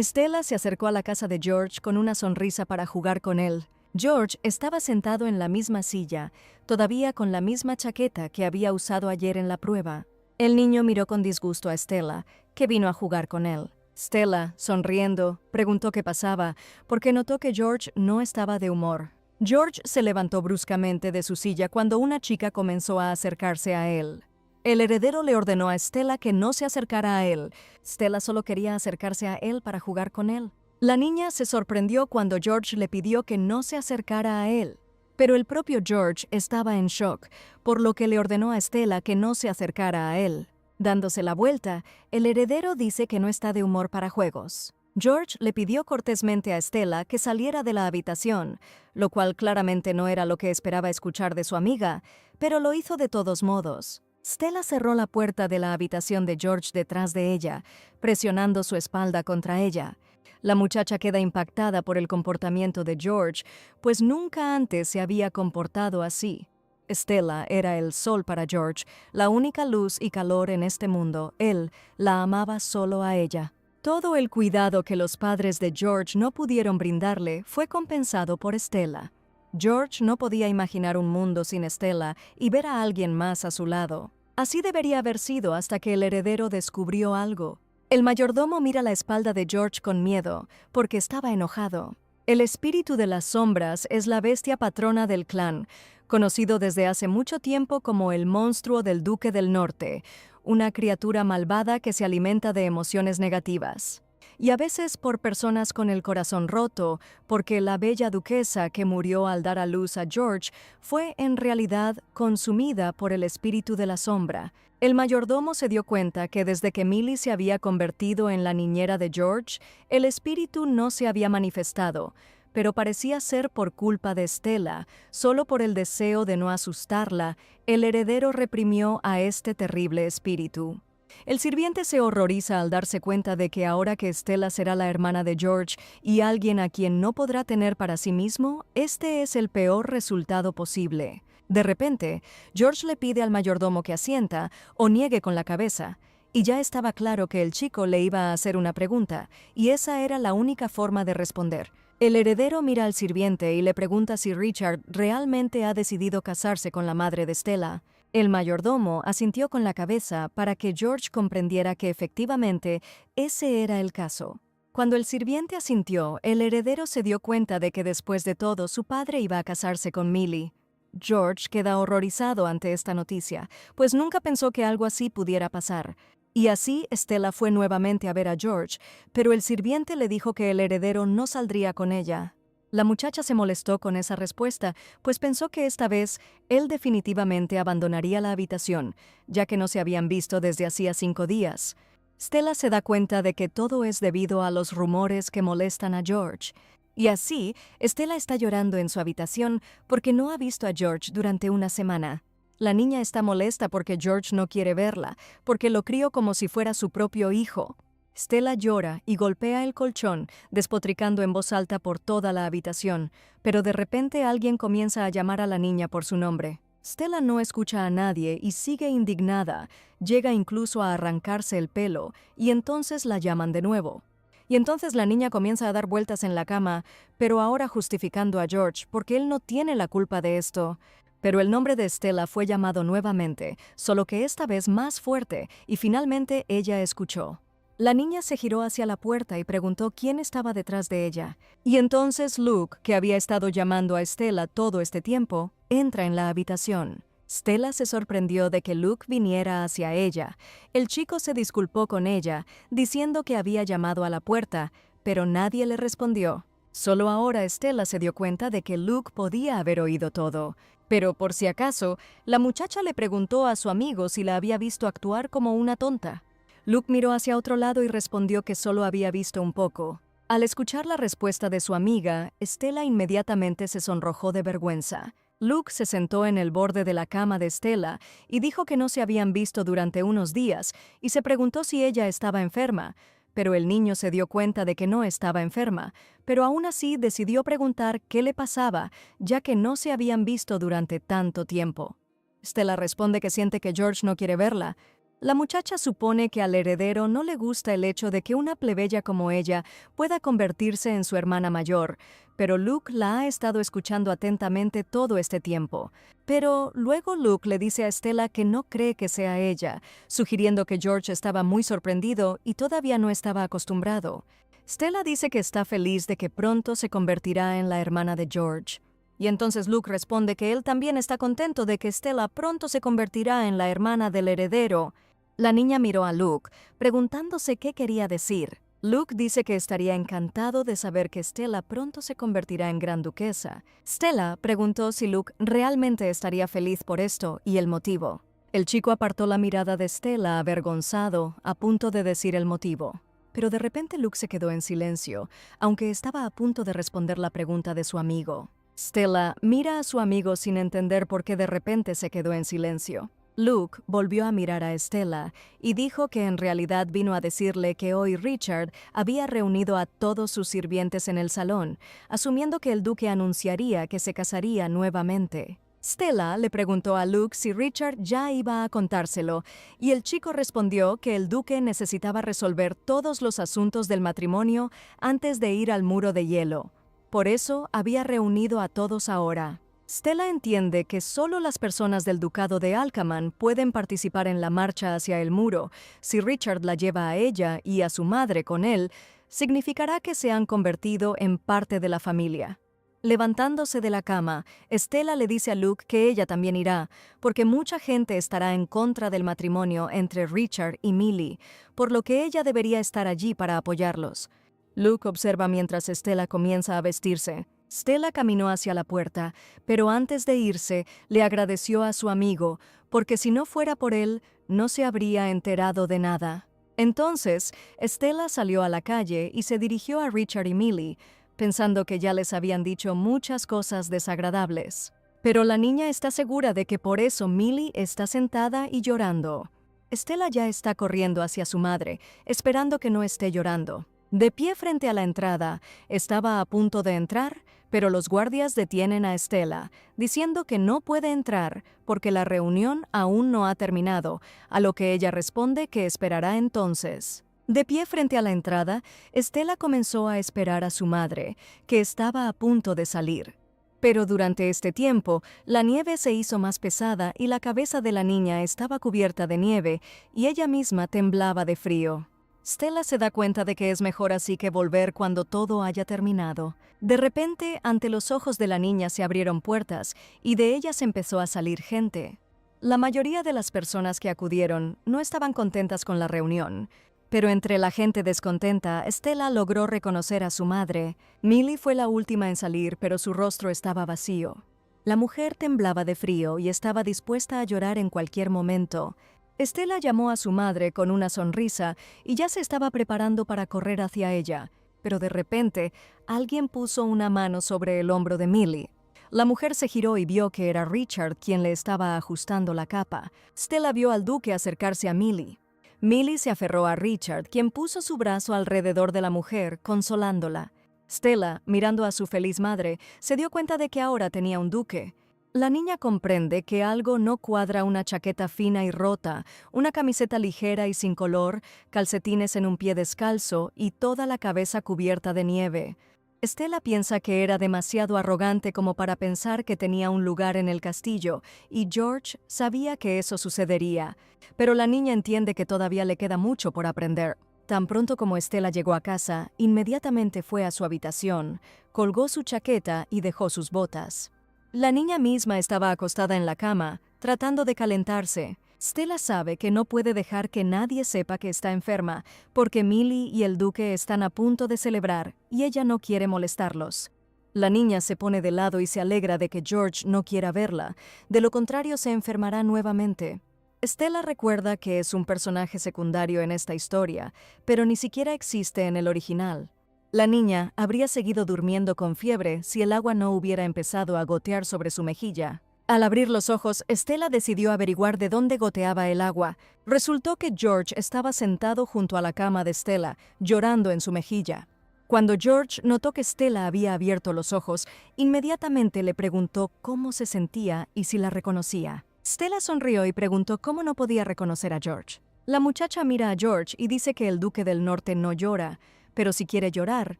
Stella se acercó a la casa de George con una sonrisa para jugar con él. George estaba sentado en la misma silla, todavía con la misma chaqueta que había usado ayer en la prueba. El niño miró con disgusto a Stella, que vino a jugar con él. Stella, sonriendo, preguntó qué pasaba, porque notó que George no estaba de humor. George se levantó bruscamente de su silla cuando una chica comenzó a acercarse a él. El heredero le ordenó a Stella que no se acercara a él. Stella solo quería acercarse a él para jugar con él. La niña se sorprendió cuando George le pidió que no se acercara a él. Pero el propio George estaba en shock, por lo que le ordenó a Stella que no se acercara a él. Dándose la vuelta, el heredero dice que no está de humor para juegos. George le pidió cortésmente a Stella que saliera de la habitación, lo cual claramente no era lo que esperaba escuchar de su amiga, pero lo hizo de todos modos. Stella cerró la puerta de la habitación de George detrás de ella, presionando su espalda contra ella. La muchacha queda impactada por el comportamiento de George, pues nunca antes se había comportado así. Stella era el sol para George, la única luz y calor en este mundo. Él la amaba solo a ella. Todo el cuidado que los padres de George no pudieron brindarle fue compensado por Stella. George no podía imaginar un mundo sin Stella y ver a alguien más a su lado. Así debería haber sido hasta que el heredero descubrió algo. El mayordomo mira la espalda de George con miedo, porque estaba enojado. El espíritu de las sombras es la bestia patrona del clan, conocido desde hace mucho tiempo como el monstruo del Duque del Norte, una criatura malvada que se alimenta de emociones negativas. Y a veces por personas con el corazón roto, porque la bella duquesa que murió al dar a luz a George fue en realidad consumida por el espíritu de la sombra. El mayordomo se dio cuenta que desde que Millie se había convertido en la niñera de George, el espíritu no se había manifestado, pero parecía ser por culpa de Stella. Solo por el deseo de no asustarla, el heredero reprimió a este terrible espíritu. El sirviente se horroriza al darse cuenta de que ahora que Stella será la hermana de George y alguien a quien no podrá tener para sí mismo, este es el peor resultado posible. De repente, George le pide al mayordomo que asienta o niegue con la cabeza, y ya estaba claro que el chico le iba a hacer una pregunta, y esa era la única forma de responder. El heredero mira al sirviente y le pregunta si Richard realmente ha decidido casarse con la madre de Stella. El mayordomo asintió con la cabeza para que George comprendiera que efectivamente ese era el caso. Cuando el sirviente asintió, el heredero se dio cuenta de que después de todo su padre iba a casarse con Millie. George queda horrorizado ante esta noticia, pues nunca pensó que algo así pudiera pasar. Y así Stella fue nuevamente a ver a George, pero el sirviente le dijo que el heredero no saldría con ella. La muchacha se molestó con esa respuesta, pues pensó que esta vez él definitivamente abandonaría la habitación, ya que no se habían visto desde hacía 5 días. Stella se da cuenta de que todo es debido a los rumores que molestan a George. Y así, Stella está llorando en su habitación porque no ha visto a George durante una semana. La niña está molesta porque George no quiere verla, porque lo crió como si fuera su propio hijo. Stella llora y golpea el colchón, despotricando en voz alta por toda la habitación, pero de repente alguien comienza a llamar a la niña por su nombre. Stella no escucha a nadie y sigue indignada, llega incluso a arrancarse el pelo, y entonces la llaman de nuevo. Y entonces la niña comienza a dar vueltas en la cama, pero ahora justificando a George, porque él no tiene la culpa de esto. Pero el nombre de Stella fue llamado nuevamente, solo que esta vez más fuerte, y finalmente ella escuchó. La niña se giró hacia la puerta y preguntó quién estaba detrás de ella. Y entonces Luke, que había estado llamando a Stella todo este tiempo, entra en la habitación. Stella se sorprendió de que Luke viniera hacia ella. El chico se disculpó con ella, diciendo que había llamado a la puerta, pero nadie le respondió. Solo ahora Stella se dio cuenta de que Luke podía haber oído todo. Pero por si acaso, la muchacha le preguntó a su amigo si la había visto actuar como una tonta. Luke miró hacia otro lado y respondió que solo había visto un poco. Al escuchar la respuesta de su amiga, Stella inmediatamente se sonrojó de vergüenza. Luke se sentó en el borde de la cama de Stella y dijo que no se habían visto durante unos días y se preguntó si ella estaba enferma, pero el niño se dio cuenta de que no estaba enferma, pero aún así decidió preguntar qué le pasaba, ya que no se habían visto durante tanto tiempo. Stella responde que siente que George no quiere verla. La muchacha supone que al heredero no le gusta el hecho de que una plebeya como ella pueda convertirse en su hermana mayor, pero Luke la ha estado escuchando atentamente todo este tiempo. Pero luego Luke le dice a Stella que no cree que sea ella, sugiriendo que George estaba muy sorprendido y todavía no estaba acostumbrado. Stella dice que está feliz de que pronto se convertirá en la hermana de George. Y entonces Luke responde que él también está contento de que Stella pronto se convertirá en la hermana del heredero. La niña miró a Luke, preguntándose qué quería decir. Luke dice que estaría encantado de saber que Stella pronto se convertirá en gran duquesa. Stella preguntó si Luke realmente estaría feliz por esto y el motivo. El chico apartó la mirada de Stella avergonzado, a punto de decir el motivo. Pero de repente Luke se quedó en silencio, aunque estaba a punto de responder la pregunta de su amigo. Stella mira a su amigo sin entender por qué de repente se quedó en silencio. Luke volvió a mirar a Stella y dijo que en realidad vino a decirle que hoy Richard había reunido a todos sus sirvientes en el salón, asumiendo que el duque anunciaría que se casaría nuevamente. Stella le preguntó a Luke si Richard ya iba a contárselo, y el chico respondió que el duque necesitaba resolver todos los asuntos del matrimonio antes de ir al muro de hielo. Por eso había reunido a todos ahora. Stella entiende que solo las personas del ducado de Alcaman pueden participar en la marcha hacia el muro. Si Richard la lleva a ella y a su madre con él, significará que se han convertido en parte de la familia. Levantándose de la cama, Stella le dice a Luke que ella también irá, porque mucha gente estará en contra del matrimonio entre Richard y Millie, por lo que ella debería estar allí para apoyarlos. Luke observa mientras Stella comienza a vestirse. Stella caminó hacia la puerta, pero antes de irse, le agradeció a su amigo, porque si no fuera por él, no se habría enterado de nada. Entonces, Stella salió a la calle y se dirigió a Richard y Millie, pensando que ya les habían dicho muchas cosas desagradables. Pero la niña está segura de que por eso Millie está sentada y llorando. Stella ya está corriendo hacia su madre, esperando que no esté llorando. De pie frente a la entrada, estaba a punto de entrar, pero los guardias detienen a Stella, diciendo que no puede entrar porque la reunión aún no ha terminado, a lo que ella responde que esperará entonces. De pie frente a la entrada, Stella comenzó a esperar a su madre, que estaba a punto de salir. Pero durante este tiempo, la nieve se hizo más pesada y la cabeza de la niña estaba cubierta de nieve y ella misma temblaba de frío. Stella se da cuenta de que es mejor así que volver cuando todo haya terminado. De repente, ante los ojos de la niña se abrieron puertas y de ellas empezó a salir gente. La mayoría de las personas que acudieron no estaban contentas con la reunión. Pero entre la gente descontenta, Stella logró reconocer a su madre. Millie fue la última en salir, pero su rostro estaba vacío. La mujer temblaba de frío y estaba dispuesta a llorar en cualquier momento. Stella llamó a su madre con una sonrisa y ya se estaba preparando para correr hacia ella, pero de repente alguien puso una mano sobre el hombro de Millie. La mujer se giró y vio que era Richard quien le estaba ajustando la capa. Stella vio al duque acercarse a Millie. Millie se aferró a Richard, quien puso su brazo alrededor de la mujer, consolándola. Stella, mirando a su feliz madre, se dio cuenta de que ahora tenía un duque. La niña comprende que algo no cuadra: una chaqueta fina y rota, una camiseta ligera y sin color, calcetines en un pie descalzo y toda la cabeza cubierta de nieve. Stella piensa que era demasiado arrogante como para pensar que tenía un lugar en el castillo, y George sabía que eso sucedería, pero la niña entiende que todavía le queda mucho por aprender. Tan pronto como Stella llegó a casa, inmediatamente fue a su habitación, colgó su chaqueta y dejó sus botas. La niña misma estaba acostada en la cama, tratando de calentarse. Stella sabe que no puede dejar que nadie sepa que está enferma, porque Millie y el duque están a punto de celebrar, y ella no quiere molestarlos. La niña se pone de lado y se alegra de que George no quiera verla, de lo contrario se enfermará nuevamente. Stella recuerda que es un personaje secundario en esta historia, pero ni siquiera existe en el original. La niña habría seguido durmiendo con fiebre si el agua no hubiera empezado a gotear sobre su mejilla. Al abrir los ojos, Stella decidió averiguar de dónde goteaba el agua. Resultó que George estaba sentado junto a la cama de Stella, llorando en su mejilla. Cuando George notó que Stella había abierto los ojos, inmediatamente le preguntó cómo se sentía y si la reconocía. Stella sonrió y preguntó cómo no podía reconocer a George. La muchacha mira a George y dice que el duque del norte no llora, pero si quiere llorar,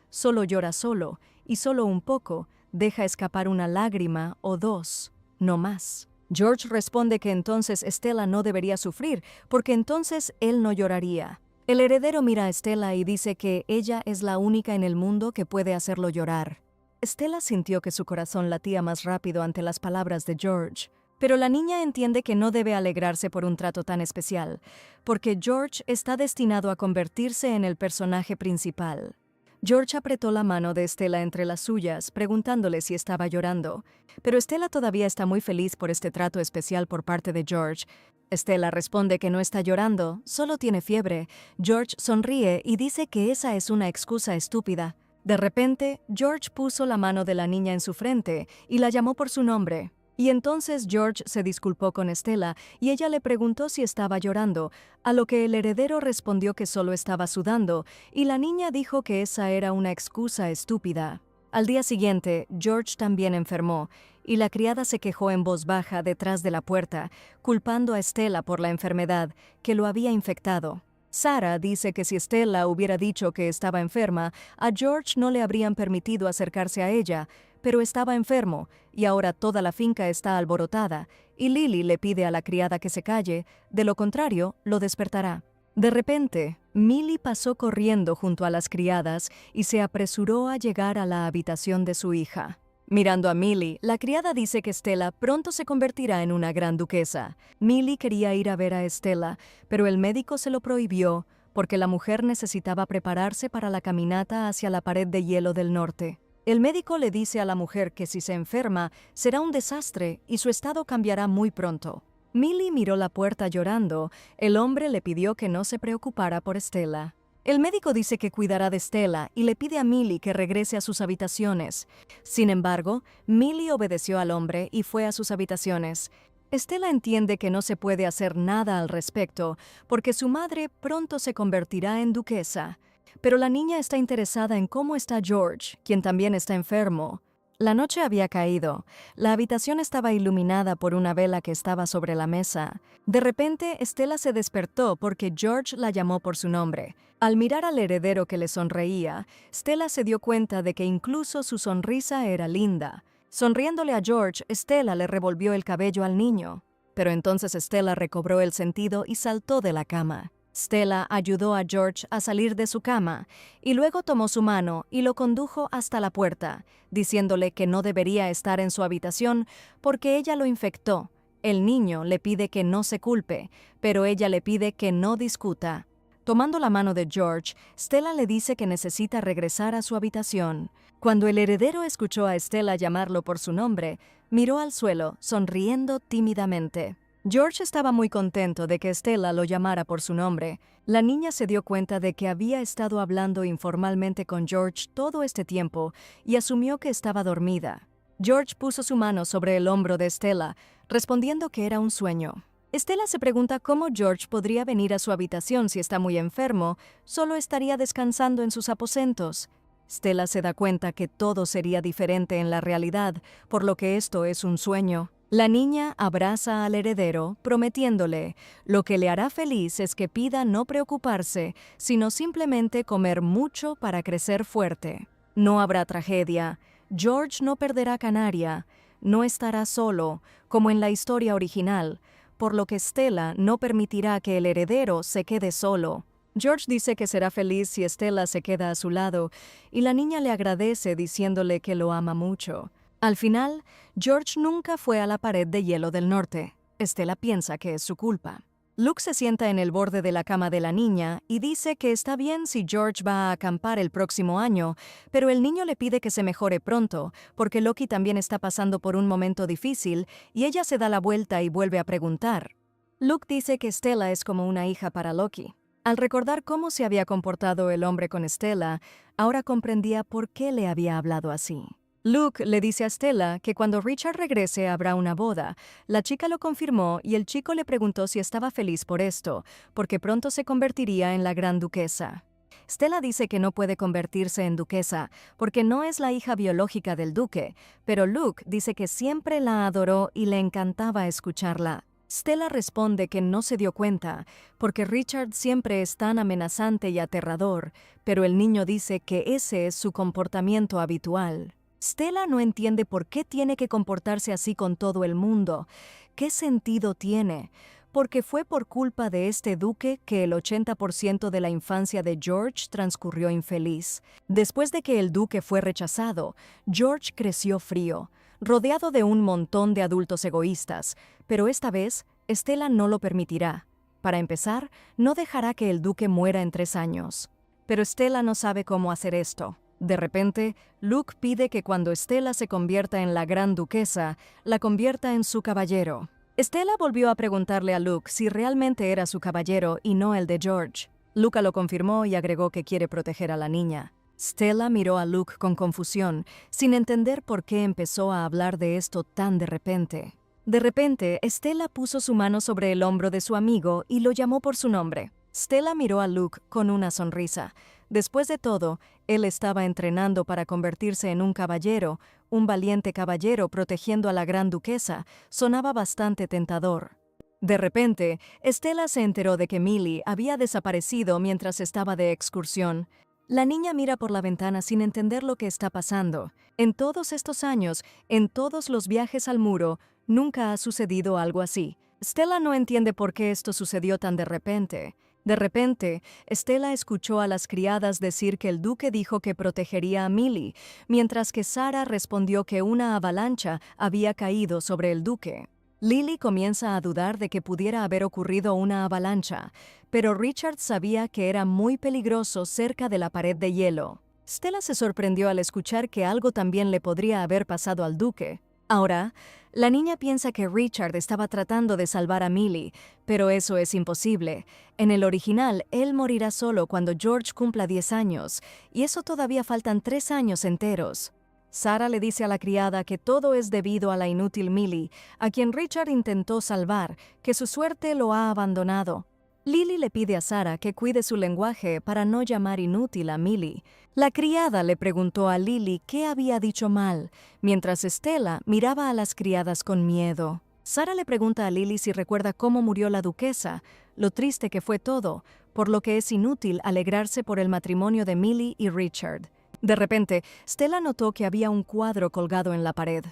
solo llora solo, y solo un poco, deja escapar una lágrima o dos, no más. George responde que entonces Stella no debería sufrir, porque entonces él no lloraría. El heredero mira a Stella y dice que ella es la única en el mundo que puede hacerlo llorar. Stella sintió que su corazón latía más rápido ante las palabras de George. Pero la niña entiende que no debe alegrarse por un trato tan especial, porque George está destinado a convertirse en el personaje principal. George apretó la mano de Stella entre las suyas, preguntándole si estaba llorando, pero Stella todavía está muy feliz por este trato especial por parte de George. Stella responde que no está llorando, solo tiene fiebre. George sonríe y dice que esa es una excusa estúpida. De repente, George puso la mano de la niña en su frente y la llamó por su nombre. Y entonces George se disculpó con Stella y ella le preguntó si estaba llorando, a lo que el heredero respondió que solo estaba sudando, y la niña dijo que esa era una excusa estúpida. Al día siguiente, George también enfermó, y la criada se quejó en voz baja detrás de la puerta, culpando a Stella por la enfermedad, que lo había infectado. Sarah dice que si Stella hubiera dicho que estaba enferma, a George no le habrían permitido acercarse a ella, pero estaba enfermo, y ahora toda la finca está alborotada, y Lily le pide a la criada que se calle, de lo contrario, lo despertará. De repente, Millie pasó corriendo junto a las criadas y se apresuró a llegar a la habitación de su hija. Mirando a Millie, la criada dice que Stella pronto se convertirá en una gran duquesa. Millie quería ir a ver a Stella, pero el médico se lo prohibió porque la mujer necesitaba prepararse para la caminata hacia la pared de hielo del norte. El médico le dice a la mujer que si se enferma, será un desastre y su estado cambiará muy pronto. Millie miró la puerta llorando. El hombre le pidió que no se preocupara por Stella. El médico dice que cuidará de Stella y le pide a Millie que regrese a sus habitaciones. Sin embargo, Millie obedeció al hombre y fue a sus habitaciones. Stella entiende que no se puede hacer nada al respecto, porque su madre pronto se convertirá en duquesa. Pero la niña está interesada en cómo está George, quien también está enfermo. La noche había caído. La habitación estaba iluminada por una vela que estaba sobre la mesa. De repente, Stella se despertó porque George la llamó por su nombre. Al mirar al heredero que le sonreía, Stella se dio cuenta de que incluso su sonrisa era linda. Sonriéndole a George, Stella le revolvió el cabello al niño. Pero entonces Stella recobró el sentido y saltó de la cama. Stella ayudó a George a salir de su cama y luego tomó su mano y lo condujo hasta la puerta, diciéndole que no debería estar en su habitación porque ella lo infectó. El niño le pide que no se culpe, pero ella le pide que no discuta. Tomando la mano de George, Stella le dice que necesita regresar a su habitación. Cuando el heredero escuchó a Stella llamarlo por su nombre, miró al suelo, sonriendo tímidamente. George estaba muy contento de que Stella lo llamara por su nombre. La niña se dio cuenta de que había estado hablando informalmente con George todo este tiempo y asumió que estaba dormida. George puso su mano sobre el hombro de Stella, respondiendo que era un sueño. Stella se pregunta cómo George podría venir a su habitación si está muy enfermo, solo estaría descansando en sus aposentos. Stella se da cuenta que todo sería diferente en la realidad, por lo que esto es un sueño. La niña abraza al heredero, prometiéndole, lo que le hará feliz es que pida no preocuparse, sino simplemente comer mucho para crecer fuerte. No habrá tragedia. George no perderá Canaria. No estará solo, como en la historia original, por lo que Stella no permitirá que el heredero se quede solo. George dice que será feliz si Stella se queda a su lado, y la niña le agradece diciéndole que lo ama mucho. Al final, George nunca fue a la pared de hielo del norte. Stella piensa que es su culpa. Luke se sienta en el borde de la cama de la niña y dice que está bien si George va a acampar el próximo año, pero el niño le pide que se mejore pronto, porque Loki también está pasando por un momento difícil y ella se da la vuelta y vuelve a preguntar. Luke dice que Stella es como una hija para Loki. Al recordar cómo se había comportado el hombre con Stella, ahora comprendía por qué le había hablado así. Luke le dice a Stella que cuando Richard regrese habrá una boda. La chica lo confirmó y el chico le preguntó si estaba feliz por esto, porque pronto se convertiría en la gran duquesa. Stella dice que no puede convertirse en duquesa, porque no es la hija biológica del duque, pero Luke dice que siempre la adoró y le encantaba escucharla. Stella responde que no se dio cuenta, porque Richard siempre es tan amenazante y aterrador, pero el niño dice que ese es su comportamiento habitual. Stella no entiende por qué tiene que comportarse así con todo el mundo. ¿Qué sentido tiene? Porque fue por culpa de este duque que el 80% de la infancia de George transcurrió infeliz. Después de que el duque fue rechazado, George creció frío, rodeado de un montón de adultos egoístas, pero esta vez Stella no lo permitirá. Para empezar, no dejará que el duque muera en 3 años. Pero Stella no sabe cómo hacer esto. De repente, Luke pide que cuando Stella se convierta en la gran duquesa, la convierta en su caballero. Stella volvió a preguntarle a Luke si realmente era su caballero y no el de George. Luke lo confirmó y agregó que quiere proteger a la niña. Stella miró a Luke con confusión, sin entender por qué empezó a hablar de esto tan de repente. De repente, Stella puso su mano sobre el hombro de su amigo y lo llamó por su nombre. Stella miró a Luke con una sonrisa. Después de todo, él estaba entrenando para convertirse en un caballero, un valiente caballero protegiendo a la gran duquesa. Sonaba bastante tentador. De repente, Stella se enteró de que Millie había desaparecido mientras estaba de excursión. La niña mira por la ventana sin entender lo que está pasando. En todos estos años, en todos los viajes al muro, nunca ha sucedido algo así. Stella no entiende por qué esto sucedió tan de repente. De repente, Stella escuchó a las criadas decir que el duque dijo que protegería a Millie, mientras que Sarah respondió que una avalancha había caído sobre el duque. Lily comienza a dudar de que pudiera haber ocurrido una avalancha, pero Richard sabía que era muy peligroso cerca de la pared de hielo. Stella se sorprendió al escuchar que algo también le podría haber pasado al duque. Ahora, la niña piensa que Richard estaba tratando de salvar a Millie, pero eso es imposible. En el original, él morirá solo cuando George cumpla 10 años, y eso todavía faltan 3 años enteros. Sarah le dice a la criada que todo es debido a la inútil Millie, a quien Richard intentó salvar, que su suerte lo ha abandonado. Lily le pide a Sarah que cuide su lenguaje para no llamar inútil a Millie. La criada le preguntó a Lily qué había dicho mal, mientras Stella miraba a las criadas con miedo. Sarah le pregunta a Lily si recuerda cómo murió la duquesa, lo triste que fue todo, por lo que es inútil alegrarse por el matrimonio de Millie y Richard. De repente, Stella notó que había un cuadro colgado en la pared.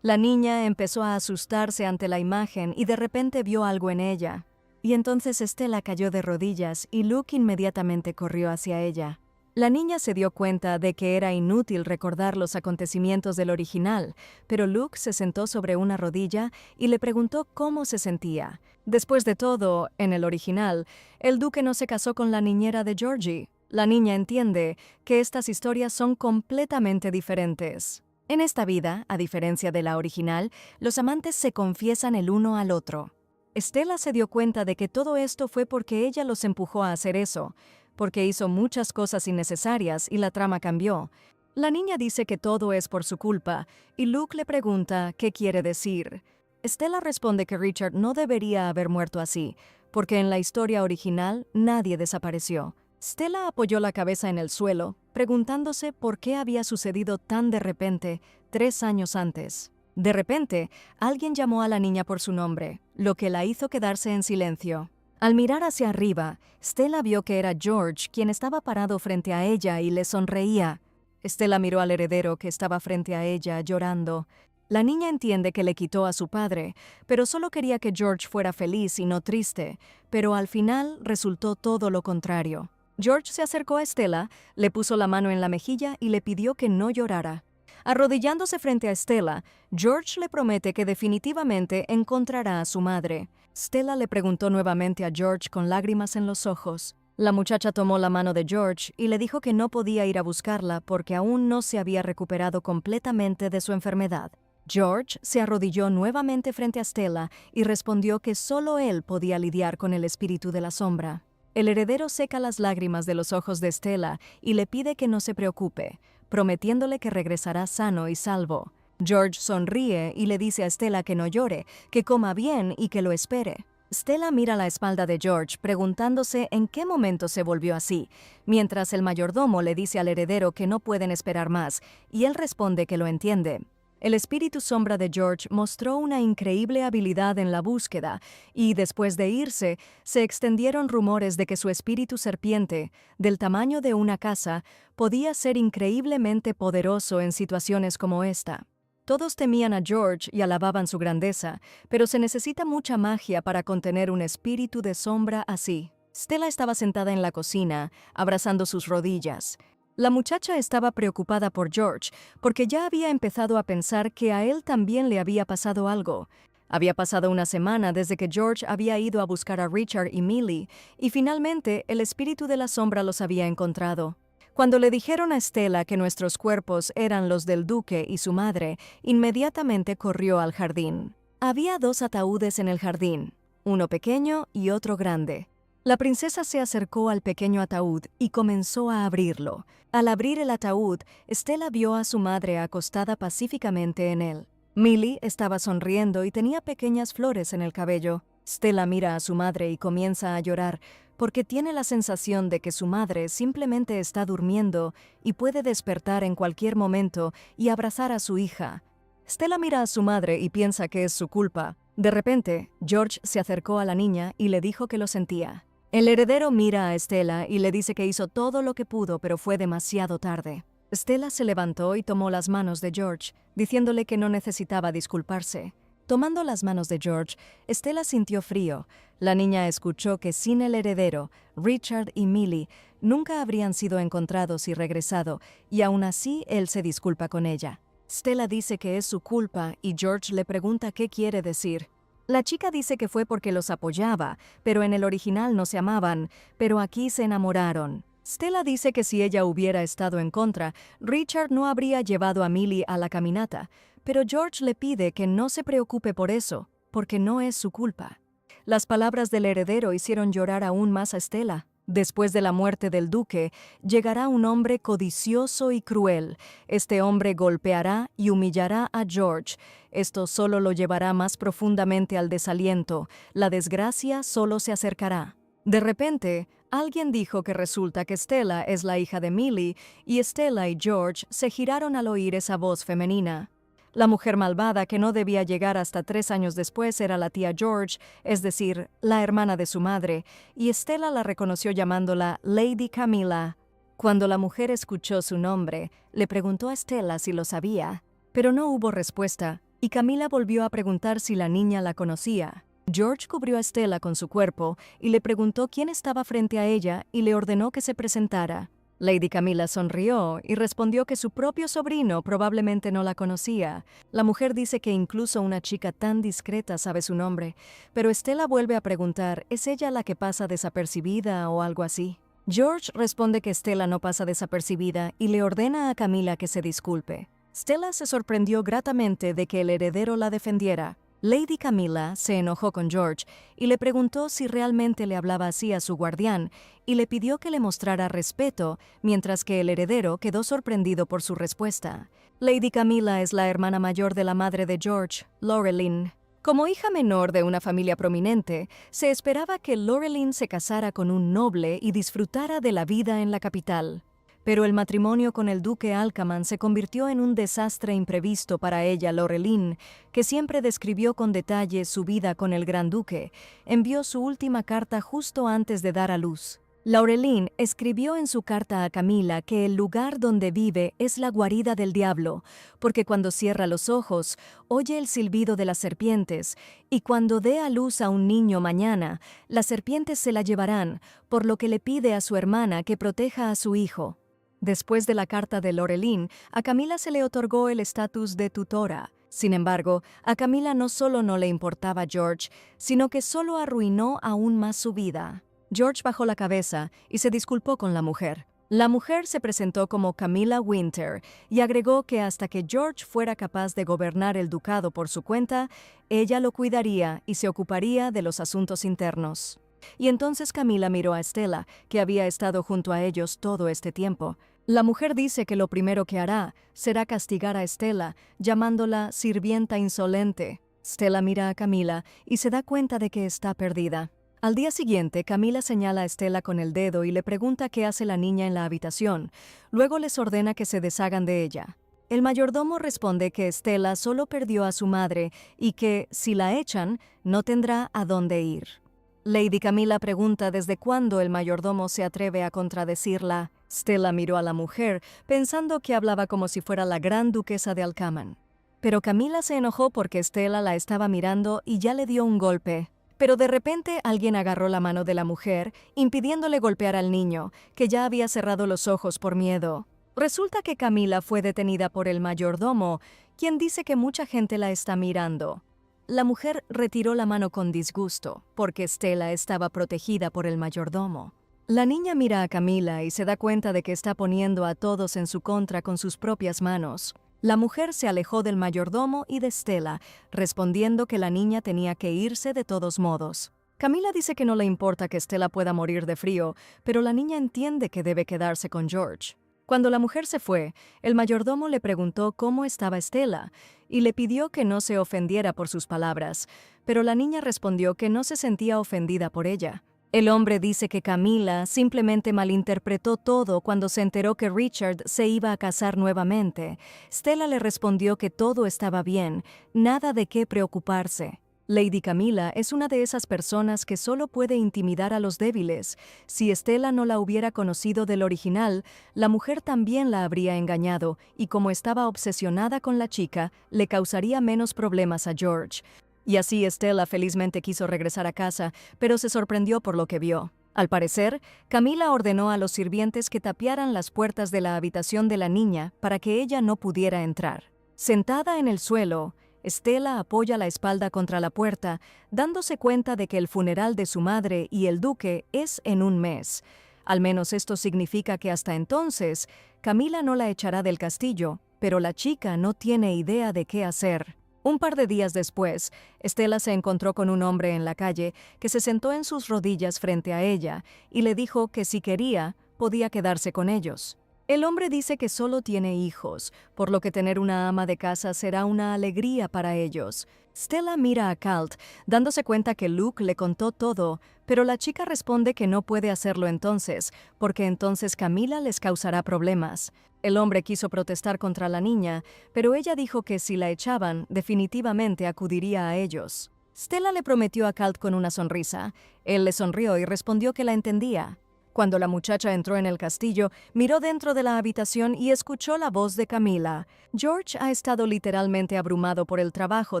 La niña empezó a asustarse ante la imagen y de repente vio algo en ella. Y entonces Stella cayó de rodillas y Luke inmediatamente corrió hacia ella. La niña se dio cuenta de que era inútil recordar los acontecimientos del original, pero Luke se sentó sobre una rodilla y le preguntó cómo se sentía. Después de todo, en el original, el duque no se casó con la niñera de Georgie. La niña entiende que estas historias son completamente diferentes. En esta vida, a diferencia de la original, los amantes se confiesan el uno al otro. Stella se dio cuenta de que todo esto fue porque ella los empujó a hacer eso, porque hizo muchas cosas innecesarias y la trama cambió. La niña dice que todo es por su culpa, y Luke le pregunta qué quiere decir. Stella responde que Richard no debería haber muerto así, porque en la historia original nadie desapareció. Stella apoyó la cabeza en el suelo, preguntándose por qué había sucedido tan de repente 3 años antes. De repente, alguien llamó a la niña por su nombre, lo que la hizo quedarse en silencio. Al mirar hacia arriba, Stella vio que era George quien estaba parado frente a ella y le sonreía. Stella miró al heredero que estaba frente a ella, llorando. La niña entiende que le quitó a su padre, pero solo quería que George fuera feliz y no triste, pero al final resultó todo lo contrario. George se acercó a Stella, le puso la mano en la mejilla y le pidió que no llorara. Arrodillándose frente a Stella, George le promete que definitivamente encontrará a su madre. Stella le preguntó nuevamente a George con lágrimas en los ojos. La muchacha tomó la mano de George y le dijo que no podía ir a buscarla porque aún no se había recuperado completamente de su enfermedad. George se arrodilló nuevamente frente a Stella y respondió que solo él podía lidiar con el espíritu de la sombra. El heredero seca las lágrimas de los ojos de Stella y le pide que no se preocupe, prometiéndole que regresará sano y salvo. George sonríe y le dice a Stella que no llore, que coma bien y que lo espere. Stella mira la espalda de George preguntándose en qué momento se volvió así, mientras el mayordomo le dice al heredero que no pueden esperar más, y él responde que lo entiende. El espíritu sombra de George mostró una increíble habilidad en la búsqueda, y después de irse, se extendieron rumores de que su espíritu serpiente, del tamaño de una casa, podía ser increíblemente poderoso en situaciones como esta. Todos temían a George y alababan su grandeza, pero se necesita mucha magia para contener un espíritu de sombra así. Stella estaba sentada en la cocina, abrazando sus rodillas. La muchacha estaba preocupada por George, porque ya había empezado a pensar que a él también le había pasado algo. Había pasado una semana desde que George había ido a buscar a Richard y Millie, y finalmente el espíritu de la sombra los había encontrado. Cuando le dijeron a Stella que nuestros cuerpos eran los del duque y su madre, inmediatamente corrió al jardín. Había 2 ataúdes en el jardín, uno pequeño y otro grande. La princesa se acercó al pequeño ataúd y comenzó a abrirlo. Al abrir el ataúd, Stella vio a su madre acostada pacíficamente en él. Millie estaba sonriendo y tenía pequeñas flores en el cabello. Stella mira a su madre y comienza a llorar, porque tiene la sensación de que su madre simplemente está durmiendo y puede despertar en cualquier momento y abrazar a su hija. Stella mira a su madre y piensa que es su culpa. De repente, George se acercó a la niña y le dijo que lo sentía. El heredero mira a Stella y le dice que hizo todo lo que pudo, pero fue demasiado tarde. Stella se levantó y tomó las manos de George, diciéndole que no necesitaba disculparse. Tomando las manos de George, Stella sintió frío. La niña escuchó que sin el heredero, Richard y Millie nunca habrían sido encontrados y regresado, y aún así él se disculpa con ella. Stella dice que es su culpa y George le pregunta qué quiere decir. La chica dice que fue porque los apoyaba, pero en el original no se amaban, pero aquí se enamoraron. Stella dice que si ella hubiera estado en contra, Richard no habría llevado a Millie a la caminata, pero George le pide que no se preocupe por eso, porque no es su culpa. Las palabras del heredero hicieron llorar aún más a Stella. Después de la muerte del duque, llegará un hombre codicioso y cruel. Este hombre golpeará y humillará a George. Esto solo lo llevará más profundamente al desaliento. La desgracia solo se acercará. De repente, alguien dijo que resulta que Stella es la hija de Millie, y Stella y George se giraron al oír esa voz femenina. La mujer malvada que no debía llegar hasta 3 años después era la tía George, es decir, la hermana de su madre, y Stella la reconoció llamándola Lady Camilla. Cuando la mujer escuchó su nombre, le preguntó a Stella si lo sabía, pero no hubo respuesta, y Camilla volvió a preguntar si la niña la conocía. George cubrió a Stella con su cuerpo y le preguntó quién estaba frente a ella y le ordenó que se presentara. Lady Camila sonrió y respondió que su propio sobrino probablemente no la conocía. La mujer dice que incluso una chica tan discreta sabe su nombre, pero Stella vuelve a preguntar, ¿es ella la que pasa desapercibida o algo así? George responde que Stella no pasa desapercibida y le ordena a Camila que se disculpe. Stella se sorprendió gratamente de que el heredero la defendiera. Lady Camila se enojó con George y le preguntó si realmente le hablaba así a su guardián y le pidió que le mostrara respeto, mientras que el heredero quedó sorprendido por su respuesta. Lady Camila es la hermana mayor de la madre de George, Laurelyn. Como hija menor de una familia prominente, se esperaba que Laurelyn se casara con un noble y disfrutara de la vida en la capital. Pero el matrimonio con el duque Alcaman se convirtió en un desastre imprevisto para ella. Laurelyn, que siempre describió con detalle su vida con el gran duque, envió su última carta justo antes de dar a luz. Laurelyn escribió en su carta a Camila que el lugar donde vive es la guarida del diablo, porque cuando cierra los ojos, oye el silbido de las serpientes, y cuando dé a luz a un niño mañana, las serpientes se la llevarán, por lo que le pide a su hermana que proteja a su hijo. Después de la carta de Laurelyn, a Camila se le otorgó el estatus de tutora. Sin embargo, a Camila no solo no le importaba George, sino que solo arruinó aún más su vida. George bajó la cabeza y se disculpó con la mujer. La mujer se presentó como Camilla Winter y agregó que hasta que George fuera capaz de gobernar el ducado por su cuenta, ella lo cuidaría y se ocuparía de los asuntos internos. Y entonces Camila miró a Stella, que había estado junto a ellos todo este tiempo. La mujer dice que lo primero que hará será castigar a Stella, llamándola sirvienta insolente. Stella mira a Camila y se da cuenta de que está perdida. Al día siguiente, Camila señala a Stella con el dedo y le pregunta qué hace la niña en la habitación. Luego les ordena que se deshagan de ella. El mayordomo responde que Stella solo perdió a su madre y que, si la echan, no tendrá a dónde ir. Lady Camila pregunta desde cuándo el mayordomo se atreve a contradecirla. Stella miró a la mujer, pensando que hablaba como si fuera la gran duquesa de Alcaman. Pero Camila se enojó porque Stella la estaba mirando y ya le dio un golpe. Pero de repente alguien agarró la mano de la mujer, impidiéndole golpear al niño, que ya había cerrado los ojos por miedo. Resulta que Camila fue detenida por el mayordomo, quien dice que mucha gente la está mirando. La mujer retiró la mano con disgusto, porque Stella estaba protegida por el mayordomo. La niña mira a Camila y se da cuenta de que está poniendo a todos en su contra con sus propias manos. La mujer se alejó del mayordomo y de Stella, respondiendo que la niña tenía que irse de todos modos. Camila dice que no le importa que Stella pueda morir de frío, pero la niña entiende que debe quedarse con George. Cuando la mujer se fue, el mayordomo le preguntó cómo estaba Stella y le pidió que no se ofendiera por sus palabras, pero la niña respondió que no se sentía ofendida por ella. El hombre dice que Camila simplemente malinterpretó todo cuando se enteró que Richard se iba a casar nuevamente. Stella le respondió que todo estaba bien, nada de qué preocuparse. Lady Camila es una de esas personas que solo puede intimidar a los débiles. Si Stella no la hubiera conocido del original, la mujer también la habría engañado, y como estaba obsesionada con la chica, le causaría menos problemas a George. Y así Stella felizmente quiso regresar a casa, pero se sorprendió por lo que vio. Al parecer, Camila ordenó a los sirvientes que tapiaran las puertas de la habitación de la niña para que ella no pudiera entrar. Sentada en el suelo, Stella apoya la espalda contra la puerta, dándose cuenta de que el funeral de su madre y el duque es en un mes. Al menos esto significa que hasta entonces, Camila no la echará del castillo, pero la chica no tiene idea de qué hacer. Un par de días después, Stella se encontró con un hombre en la calle que se sentó en sus rodillas frente a ella y le dijo que si quería, podía quedarse con ellos. El hombre dice que solo tiene hijos, por lo que tener una ama de casa será una alegría para ellos. Stella mira a Calt, dándose cuenta que Luke le contó todo, pero la chica responde que no puede hacerlo entonces, porque entonces Camila les causará problemas. El hombre quiso protestar contra la niña, pero ella dijo que si la echaban, definitivamente acudiría a ellos. Stella le prometió a Calt con una sonrisa. Él le sonrió y respondió que la entendía. Cuando la muchacha entró en el castillo, miró dentro de la habitación y escuchó la voz de Camila. George ha estado literalmente abrumado por el trabajo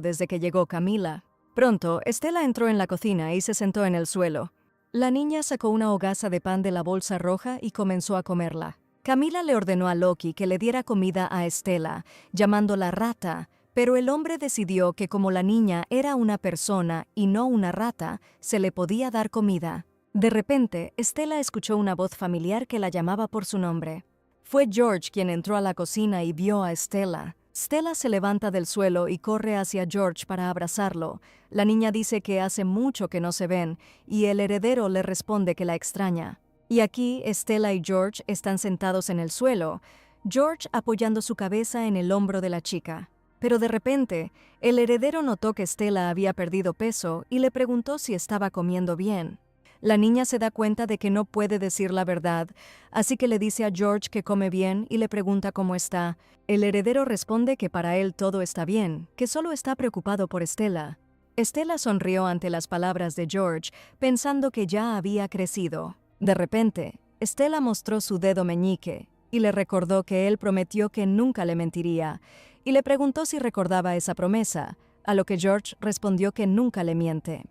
desde que llegó Camila. Pronto, Stella entró en la cocina y se sentó en el suelo. La niña sacó una hogaza de pan de la bolsa roja y comenzó a comerla. Camila le ordenó a Loki que le diera comida a Estela, llamándola rata, pero el hombre decidió que como la niña era una persona y no una rata, se le podía dar comida. De repente, Estela escuchó una voz familiar que la llamaba por su nombre. Fue George quien entró a la cocina y vio a Estela. Stella se levanta del suelo y corre hacia George para abrazarlo. La niña dice que hace mucho que no se ven, y el heredero le responde que la extraña. Y aquí Stella y George están sentados en el suelo, George apoyando su cabeza en el hombro de la chica. Pero de repente, el heredero notó que Stella había perdido peso y le preguntó si estaba comiendo bien. La niña se da cuenta de que no puede decir la verdad, así que le dice a George que come bien y le pregunta cómo está. El heredero responde que para él todo está bien, que solo está preocupado por Stella. Stella sonrió ante las palabras de George, pensando que ya había crecido. De repente, Stella mostró su dedo meñique y le recordó que él prometió que nunca le mentiría, y le preguntó si recordaba esa promesa, a lo que George respondió que nunca le miente.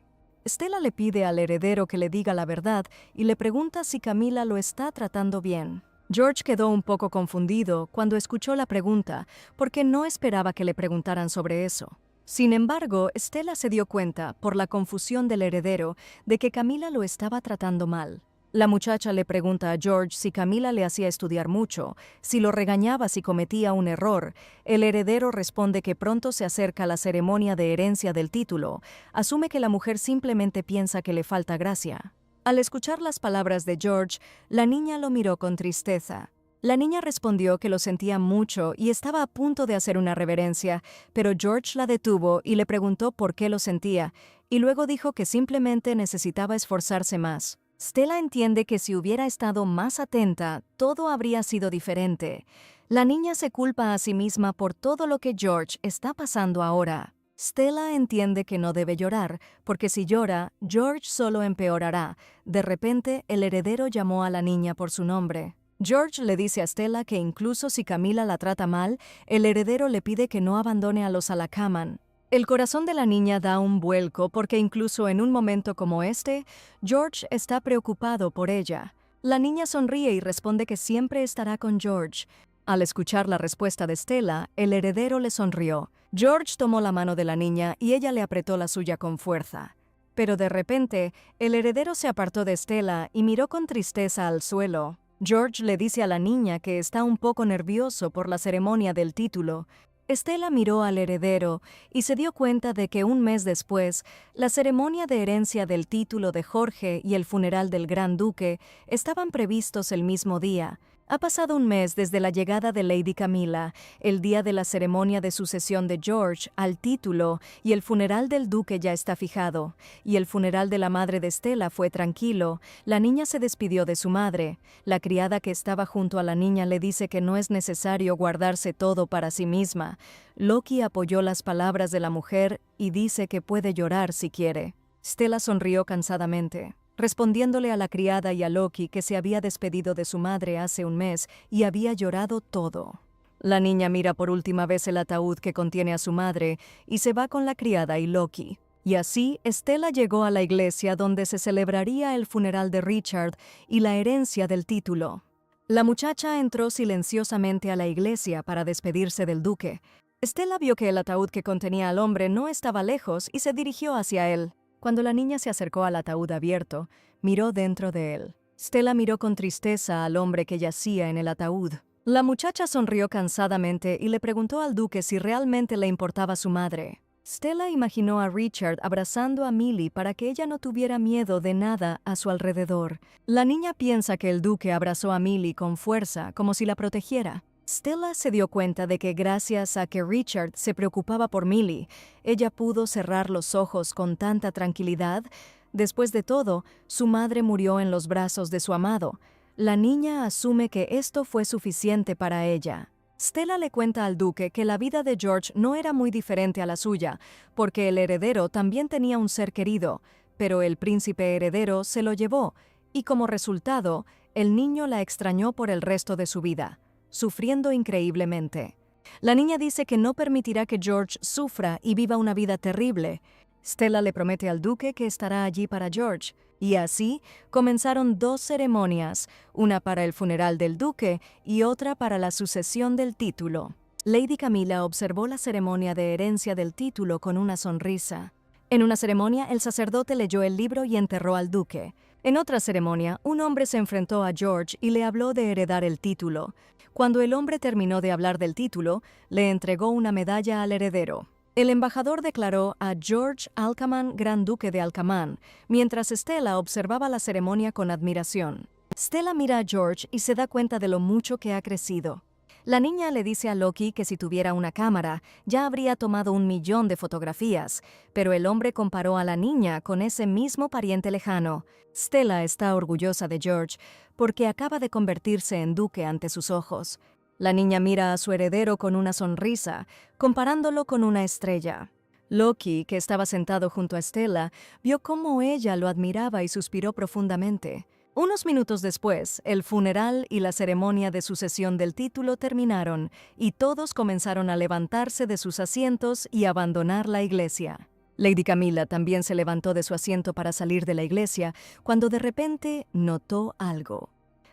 Stella le pide al heredero que le diga la verdad y le pregunta si Camila lo está tratando bien. George quedó un poco confundido cuando escuchó la pregunta, porque no esperaba que le preguntaran sobre eso. Sin embargo, Stella se dio cuenta, por la confusión del heredero, de que Camila lo estaba tratando mal. La muchacha le pregunta a George si Camila le hacía estudiar mucho, si lo regañaba si cometía un error. El heredero responde que pronto se acerca la ceremonia de herencia del título. Asume que la mujer simplemente piensa que le falta gracia. Al escuchar las palabras de George, la niña lo miró con tristeza. La niña respondió que lo sentía mucho y estaba a punto de hacer una reverencia, pero George la detuvo y le preguntó por qué lo sentía, y luego dijo que simplemente necesitaba esforzarse más. Stella entiende que si hubiera estado más atenta, todo habría sido diferente. La niña se culpa a sí misma por todo lo que George está pasando ahora. Stella entiende que no debe llorar, porque si llora, George solo empeorará. De repente, el heredero llamó a la niña por su nombre. George le dice a Stella que incluso si Camila la trata mal, el heredero le pide que no abandone a los Alacaman. El corazón de la niña da un vuelco porque incluso en un momento como este, George está preocupado por ella. La niña sonríe y responde que siempre estará con George. Al escuchar la respuesta de Stella, el heredero le sonrió. George tomó la mano de la niña y ella le apretó la suya con fuerza. Pero de repente, el heredero se apartó de Stella y miró con tristeza al suelo. George le dice a la niña que está un poco nervioso por la ceremonia del título. Stella miró al heredero y se dio cuenta de que un mes después, la ceremonia de herencia del título de Jorge y el funeral del Gran Duque estaban previstos el mismo día. Ha pasado un mes desde la llegada de Lady Camila, el día de la ceremonia de sucesión de George al título, y el funeral del duque ya está fijado, y el funeral de la madre de Stella fue tranquilo. La niña se despidió de su madre. La criada que estaba junto a la niña le dice que no es necesario guardarse todo para sí misma. Loki apoyó las palabras de la mujer y dice que puede llorar si quiere. Stella sonrió cansadamente, respondiéndole a la criada y a Loki que se había despedido de su madre hace un mes y había llorado todo. La niña mira por última vez el ataúd que contiene a su madre y se va con la criada y Loki. Y así, Stella llegó a la iglesia donde se celebraría el funeral de Richard y la herencia del título. La muchacha entró silenciosamente a la iglesia para despedirse del duque. Stella vio que el ataúd que contenía al hombre no estaba lejos y se dirigió hacia él. Cuando la niña se acercó al ataúd abierto, miró dentro de él. Stella miró con tristeza al hombre que yacía en el ataúd. La muchacha sonrió cansadamente y le preguntó al duque si realmente le importaba su madre. Stella imaginó a Richard abrazando a Millie para que ella no tuviera miedo de nada a su alrededor. La niña piensa que el duque abrazó a Millie con fuerza, como si la protegiera. Stella se dio cuenta de que gracias a que Richard se preocupaba por Millie, ella pudo cerrar los ojos con tanta tranquilidad. Después de todo, su madre murió en los brazos de su amado. La niña asume que esto fue suficiente para ella. Stella le cuenta al duque que la vida de George no era muy diferente a la suya, porque el heredero también tenía un ser querido, pero el príncipe heredero se lo llevó, y como resultado, el niño la extrañó por el resto de su vida, sufriendo increíblemente. La niña dice que no permitirá que George sufra y viva una vida terrible. Stella le promete al duque que estará allí para George, y así comenzaron 2 ceremonias, una para el funeral del duque y otra para la sucesión del título. Lady Camilla observó la ceremonia de herencia del título con una sonrisa. En una ceremonia, el sacerdote leyó el libro y enterró al duque. En otra ceremonia, un hombre se enfrentó a George y le habló de heredar el título. Cuando el hombre terminó de hablar del título, le entregó una medalla al heredero. El embajador declaró a George Alcamán Gran Duque de Alcamán, mientras Stella observaba la ceremonia con admiración. Stella mira a George y se da cuenta de lo mucho que ha crecido. La niña le dice a Loki que si tuviera una cámara, ya habría tomado 1.000.000 de fotografías, pero el hombre comparó a la niña con ese mismo pariente lejano. Stella está orgullosa de George porque acaba de convertirse en duque ante sus ojos. La niña mira a su heredero con una sonrisa, comparándolo con una estrella. Loki, que estaba sentado junto a Stella, vio cómo ella lo admiraba y suspiró profundamente. Unos minutos después, el funeral y la ceremonia de sucesión del título terminaron, y todos comenzaron a levantarse de sus asientos y abandonar la iglesia. Lady Camilla también se levantó de su asiento para salir de la iglesia, cuando de repente notó algo.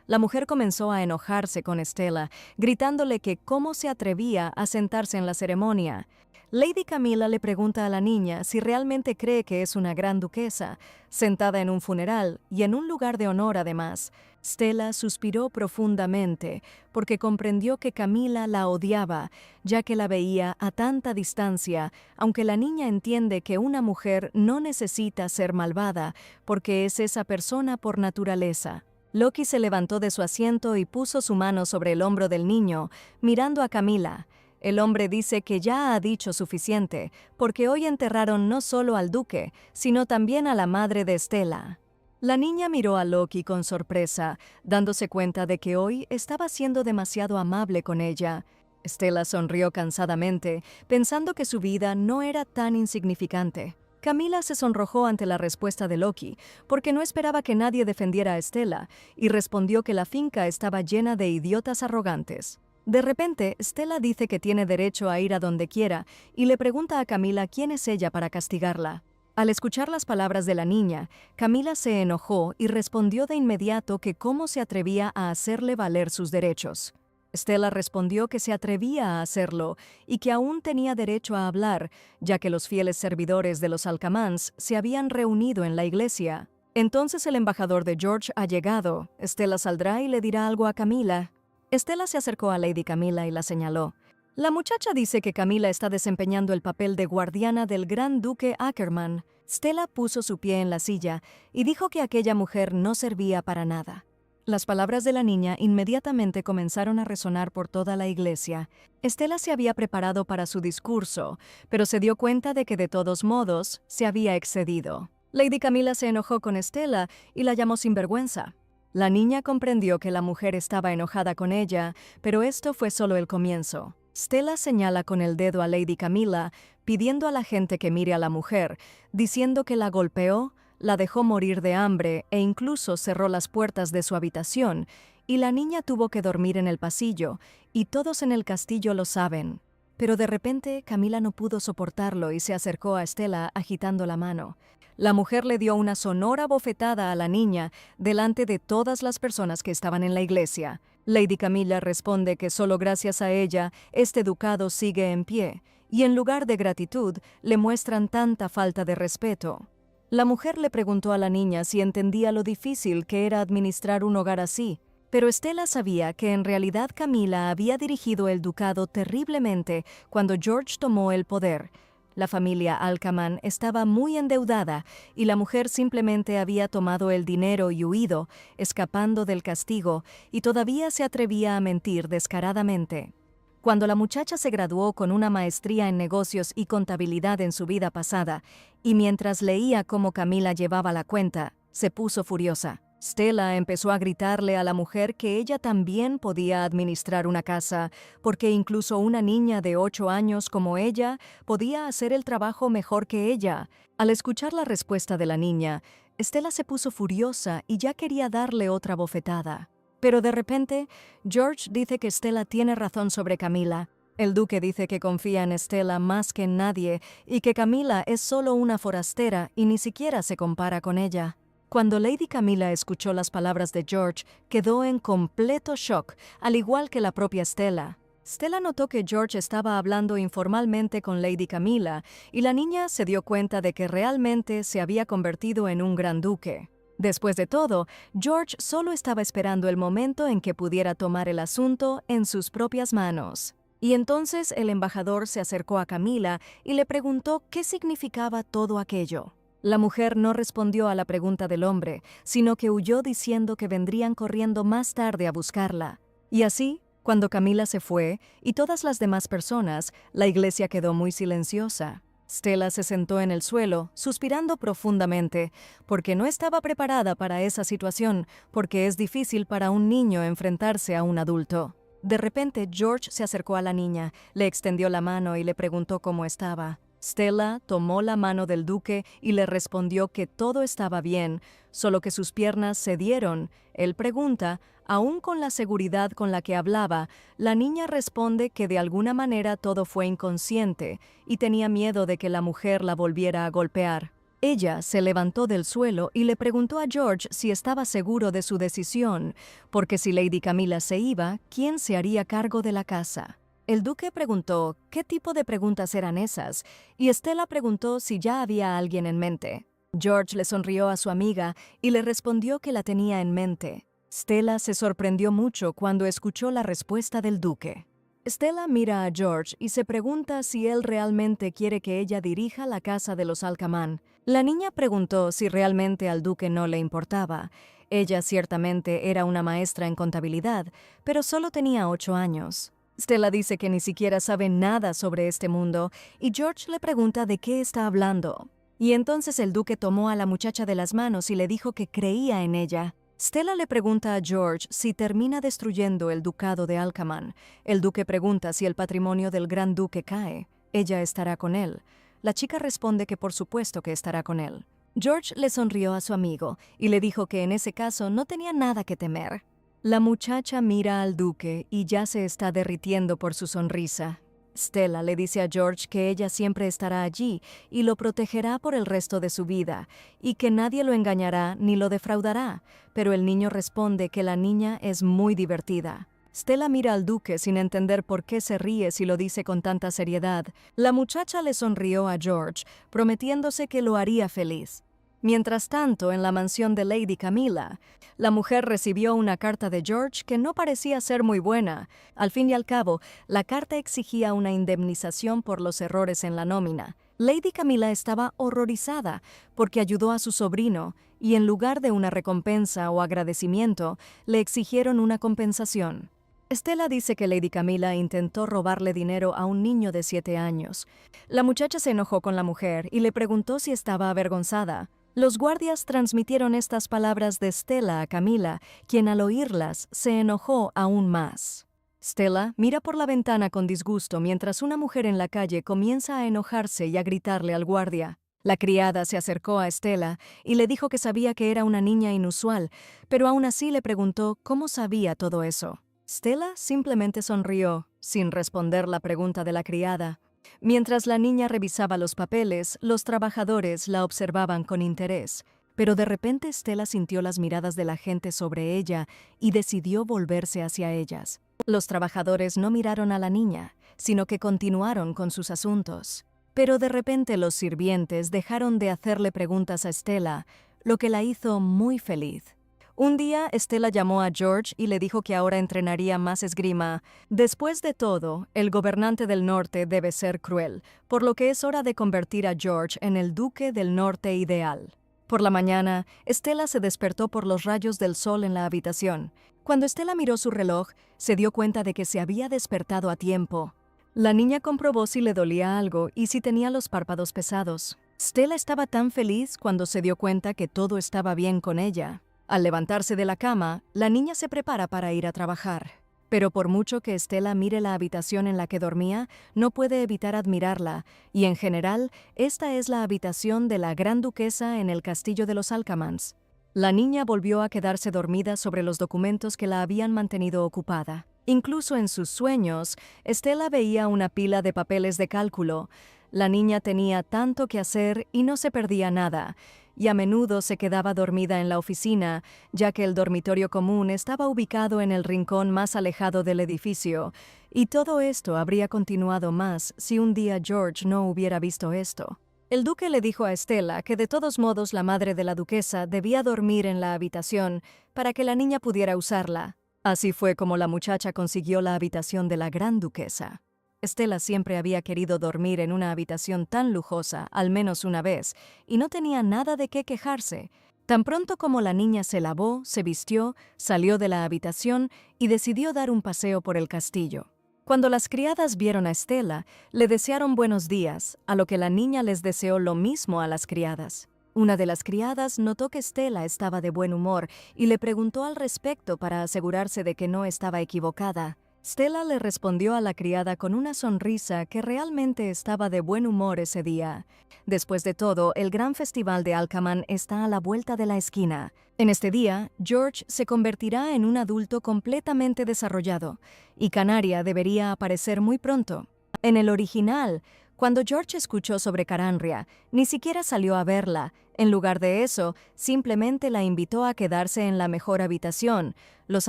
La mujer comenzó a enojarse con Stella, gritándole que cómo se atrevía a sentarse en la ceremonia. Lady Camilla le pregunta a la niña si realmente cree que es una gran duquesa, sentada en un funeral y en un lugar de honor además. Stella suspiró profundamente porque comprendió que Camilla la odiaba, ya que la veía a tanta distancia, aunque la niña entiende que una mujer no necesita ser malvada porque es esa persona por naturaleza. Loki se levantó de su asiento y puso su mano sobre el hombro del niño, mirando a Camilla. El hombre dice que ya ha dicho suficiente, porque hoy enterraron no solo al duque, sino también a la madre de Stella. La niña miró a Loki con sorpresa, dándose cuenta de que hoy estaba siendo demasiado amable con ella. Stella sonrió cansadamente, pensando que su vida no era tan insignificante. Camilla se sonrojó ante la respuesta de Loki, porque no esperaba que nadie defendiera a Stella, y respondió que la finca estaba llena de idiotas arrogantes. De repente, Stella dice que tiene derecho a ir a donde quiera y le pregunta a Camilla quién es ella para castigarla. Al escuchar las palabras de la niña, Camilla se enojó y respondió de inmediato que cómo se atrevía a hacerle valer sus derechos. Stella respondió que se atrevía a hacerlo y que aún tenía derecho a hablar, ya que los fieles servidores de los Alcamáns se habían reunido en la iglesia. Entonces el embajador de George ha llegado. Stella saldrá y le dirá algo a Camilla. Stella se acercó a Lady Camilla y la señaló. La muchacha dice que Camilla está desempeñando el papel de guardiana del gran duque Ackerman. Stella puso su pie en la silla y dijo que aquella mujer no servía para nada. Las palabras de la niña inmediatamente comenzaron a resonar por toda la iglesia. Stella se había preparado para su discurso, pero se dio cuenta de que de todos modos se había excedido. Lady Camilla se enojó con Stella y la llamó sinvergüenza. La niña comprendió que la mujer estaba enojada con ella, pero esto fue solo el comienzo. Stella señala con el dedo a Lady Camilla, pidiendo a la gente que mire a la mujer, diciendo que la golpeó, la dejó morir de hambre e incluso cerró las puertas de su habitación, y la niña tuvo que dormir en el pasillo, y todos en el castillo lo saben. Pero de repente Camilla no pudo soportarlo y se acercó a Stella agitando la mano. La mujer le dio una sonora bofetada a la niña delante de todas las personas que estaban en la iglesia. Lady Camilla responde que solo gracias a ella este ducado sigue en pie, y en lugar de gratitud le muestran tanta falta de respeto. La mujer le preguntó a la niña si entendía lo difícil que era administrar un hogar así, pero Stella sabía que en realidad Camilla había dirigido el ducado terriblemente cuando George tomó el poder. La familia Alcamán estaba muy endeudada y la mujer simplemente había tomado el dinero y huido, escapando del castigo, y todavía se atrevía a mentir descaradamente. Cuando la muchacha se graduó con una maestría en negocios y contabilidad en su vida pasada, y mientras leía cómo Camilla llevaba la cuenta, se puso furiosa. Stella empezó a gritarle a la mujer que ella también podía administrar una casa, porque incluso una niña de 8 años como ella podía hacer el trabajo mejor que ella. Al escuchar la respuesta de la niña, Stella se puso furiosa y ya quería darle otra bofetada. Pero de repente, George dice que Stella tiene razón sobre Camilla. El duque dice que confía en Stella más que en nadie y que Camila es solo una forastera y ni siquiera se compara con ella. Cuando Lady Camila escuchó las palabras de George, quedó en completo shock, al igual que la propia Stella. Stella notó que George estaba hablando informalmente con Lady Camila y la niña se dio cuenta de que realmente se había convertido en un gran duque. Después de todo, George solo estaba esperando el momento en que pudiera tomar el asunto en sus propias manos. Y entonces el embajador se acercó a Camila y le preguntó qué significaba todo aquello. La mujer no respondió a la pregunta del hombre, sino que huyó diciendo que vendrían corriendo más tarde a buscarla. Y así, cuando Camila se fue, y todas las demás personas, la iglesia quedó muy silenciosa. Stella se sentó en el suelo, suspirando profundamente, porque no estaba preparada para esa situación, porque es difícil para un niño enfrentarse a un adulto. De repente, George se acercó a la niña, le extendió la mano y le preguntó cómo estaba. Stella tomó la mano del duque y le respondió que todo estaba bien, solo que sus piernas cedieron. Él pregunta, aún con la seguridad con la que hablaba, la niña responde que de alguna manera todo fue inconsciente y tenía miedo de que la mujer la volviera a golpear. Ella se levantó del suelo y le preguntó a George si estaba seguro de su decisión, porque si Lady Camila se iba, ¿quién se haría cargo de la casa? El duque preguntó qué tipo de preguntas eran esas, y Stella preguntó si ya había alguien en mente. George le sonrió a su amiga y le respondió que la tenía en mente. Stella se sorprendió mucho cuando escuchó la respuesta del duque. Stella mira a George y se pregunta si él realmente quiere que ella dirija la casa de los Alcamán. La niña preguntó si realmente al duque no le importaba. Ella ciertamente era una maestra en contabilidad, pero solo tenía 8 años. Stella dice que ni siquiera sabe nada sobre este mundo y George le pregunta de qué está hablando. Y entonces el duque tomó a la muchacha de las manos y le dijo que creía en ella. Stella le pregunta a George si termina destruyendo el ducado de Alcamán. El duque pregunta si el patrimonio del gran duque cae. Ella estará con él. La chica responde que por supuesto que estará con él. George le sonrió a su amigo y le dijo que en ese caso no tenía nada que temer. La muchacha mira al duque y ya se está derritiendo por su sonrisa. Stella le dice a George que ella siempre estará allí y lo protegerá por el resto de su vida, y que nadie lo engañará ni lo defraudará, pero el niño responde que la niña es muy divertida. Stella mira al duque sin entender por qué se ríe si lo dice con tanta seriedad. La muchacha le sonrió a George, prometiéndose que lo haría feliz. Mientras tanto, en la mansión de Lady Camila, la mujer recibió una carta de George que no parecía ser muy buena. Al fin y al cabo, la carta exigía una indemnización por los errores en la nómina. Lady Camila estaba horrorizada porque ayudó a su sobrino y en lugar de una recompensa o agradecimiento, le exigieron una compensación. Stella dice que Lady Camila intentó robarle dinero a un niño de 7 años. La muchacha se enojó con la mujer y le preguntó si estaba avergonzada. Los guardias transmitieron estas palabras de Stella a Camila, quien al oírlas se enojó aún más. Stella mira por la ventana con disgusto mientras una mujer en la calle comienza a enojarse y a gritarle al guardia. La criada se acercó a Stella y le dijo que sabía que era una niña inusual, pero aún así le preguntó cómo sabía todo eso. Stella simplemente sonrió, sin responder la pregunta de la criada. Mientras la niña revisaba los papeles, los trabajadores la observaban con interés, pero de repente Stella sintió las miradas de la gente sobre ella y decidió volverse hacia ellas. Los trabajadores no miraron a la niña, sino que continuaron con sus asuntos. Pero de repente los sirvientes dejaron de hacerle preguntas a Stella, lo que la hizo muy feliz. Un día, Stella llamó a George y le dijo que ahora entrenaría más esgrima. Después de todo, el gobernante del norte debe ser cruel, por lo que es hora de convertir a George en el duque del norte ideal. Por la mañana, Stella se despertó por los rayos del sol en la habitación. Cuando Stella miró su reloj, se dio cuenta de que se había despertado a tiempo. La niña comprobó si le dolía algo y si tenía los párpados pesados. Stella estaba tan feliz cuando se dio cuenta que todo estaba bien con ella. Al levantarse de la cama, la niña se prepara para ir a trabajar. Pero por mucho que Stella mire la habitación en la que dormía, no puede evitar admirarla, y en general, esta es la habitación de la gran duquesa en el castillo de los Alcamans. La niña volvió a quedarse dormida sobre los documentos que la habían mantenido ocupada. Incluso en sus sueños, Stella veía una pila de papeles de cálculo. La niña tenía tanto que hacer y no se perdía nada, y a menudo se quedaba dormida en la oficina, ya que el dormitorio común estaba ubicado en el rincón más alejado del edificio, y todo esto habría continuado más si un día George no hubiera visto esto. El duque le dijo a Stella que de todos modos la madre de la duquesa debía dormir en la habitación para que la niña pudiera usarla. Así fue como la muchacha consiguió la habitación de la gran duquesa. Stella siempre había querido dormir en una habitación tan lujosa, al menos una vez, y no tenía nada de qué quejarse. Tan pronto como la niña se lavó, se vistió, salió de la habitación y decidió dar un paseo por el castillo. Cuando las criadas vieron a Stella, le desearon buenos días, a lo que la niña les deseó lo mismo a las criadas. Una de las criadas notó que Stella estaba de buen humor y le preguntó al respecto para asegurarse de que no estaba equivocada. Stella le respondió a la criada con una sonrisa que realmente estaba de buen humor ese día. Después de todo, el gran festival de Alcamán está a la vuelta de la esquina. En este día, George se convertirá en un adulto completamente desarrollado, y Canaria debería aparecer muy pronto. En el original, cuando George escuchó sobre Caranria, ni siquiera salió a verla. En lugar de eso, simplemente la invitó a quedarse en la mejor habitación, los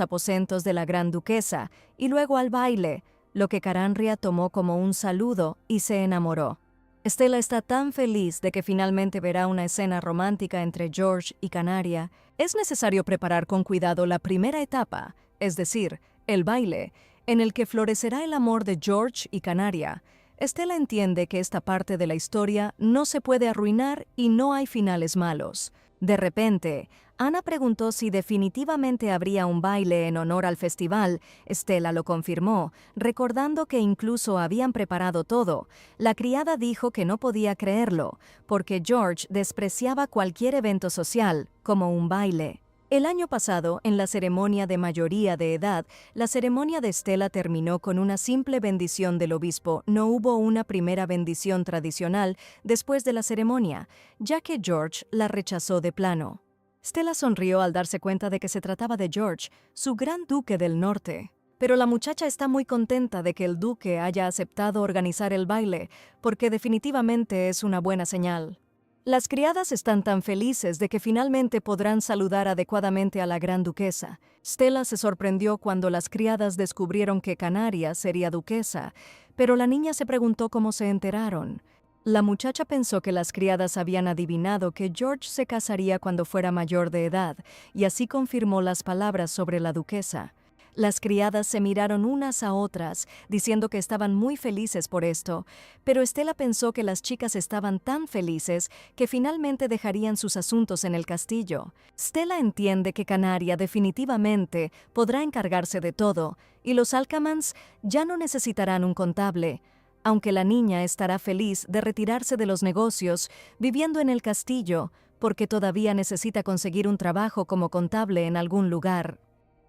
aposentos de la gran duquesa, y luego al baile, lo que Caranria tomó como un saludo y se enamoró. Stella está tan feliz de que finalmente verá una escena romántica entre George y Canaria. Es necesario preparar con cuidado la primera etapa, es decir, el baile, en el que florecerá el amor de George y Canaria. Stella entiende que esta parte de la historia no se puede arruinar y no hay finales malos. De repente, Ana preguntó si definitivamente habría un baile en honor al festival. Stella lo confirmó, recordando que incluso habían preparado todo. La criada dijo que no podía creerlo, porque George despreciaba cualquier evento social, como un baile. El año pasado, en la ceremonia de mayoría de edad, la ceremonia de Stella terminó con una simple bendición del obispo. No hubo una primera bendición tradicional después de la ceremonia, ya que George la rechazó de plano. Stella sonrió al darse cuenta de que se trataba de George, su gran duque del norte. Pero la muchacha está muy contenta de que el duque haya aceptado organizar el baile, porque definitivamente es una buena señal. Las criadas están tan felices de que finalmente podrán saludar adecuadamente a la gran duquesa. Stella se sorprendió cuando las criadas descubrieron que Canaria sería duquesa, pero la niña se preguntó cómo se enteraron. La muchacha pensó que las criadas habían adivinado que George se casaría cuando fuera mayor de edad, y así confirmó las palabras sobre la duquesa. Las criadas se miraron unas a otras, diciendo que estaban muy felices por esto, pero Stella pensó que las chicas estaban tan felices que finalmente dejarían sus asuntos en el castillo. Stella entiende que Canaria definitivamente podrá encargarse de todo, y los Alcamans ya no necesitarán un contable, aunque la niña estará feliz de retirarse de los negocios, viviendo en el castillo, porque todavía necesita conseguir un trabajo como contable en algún lugar.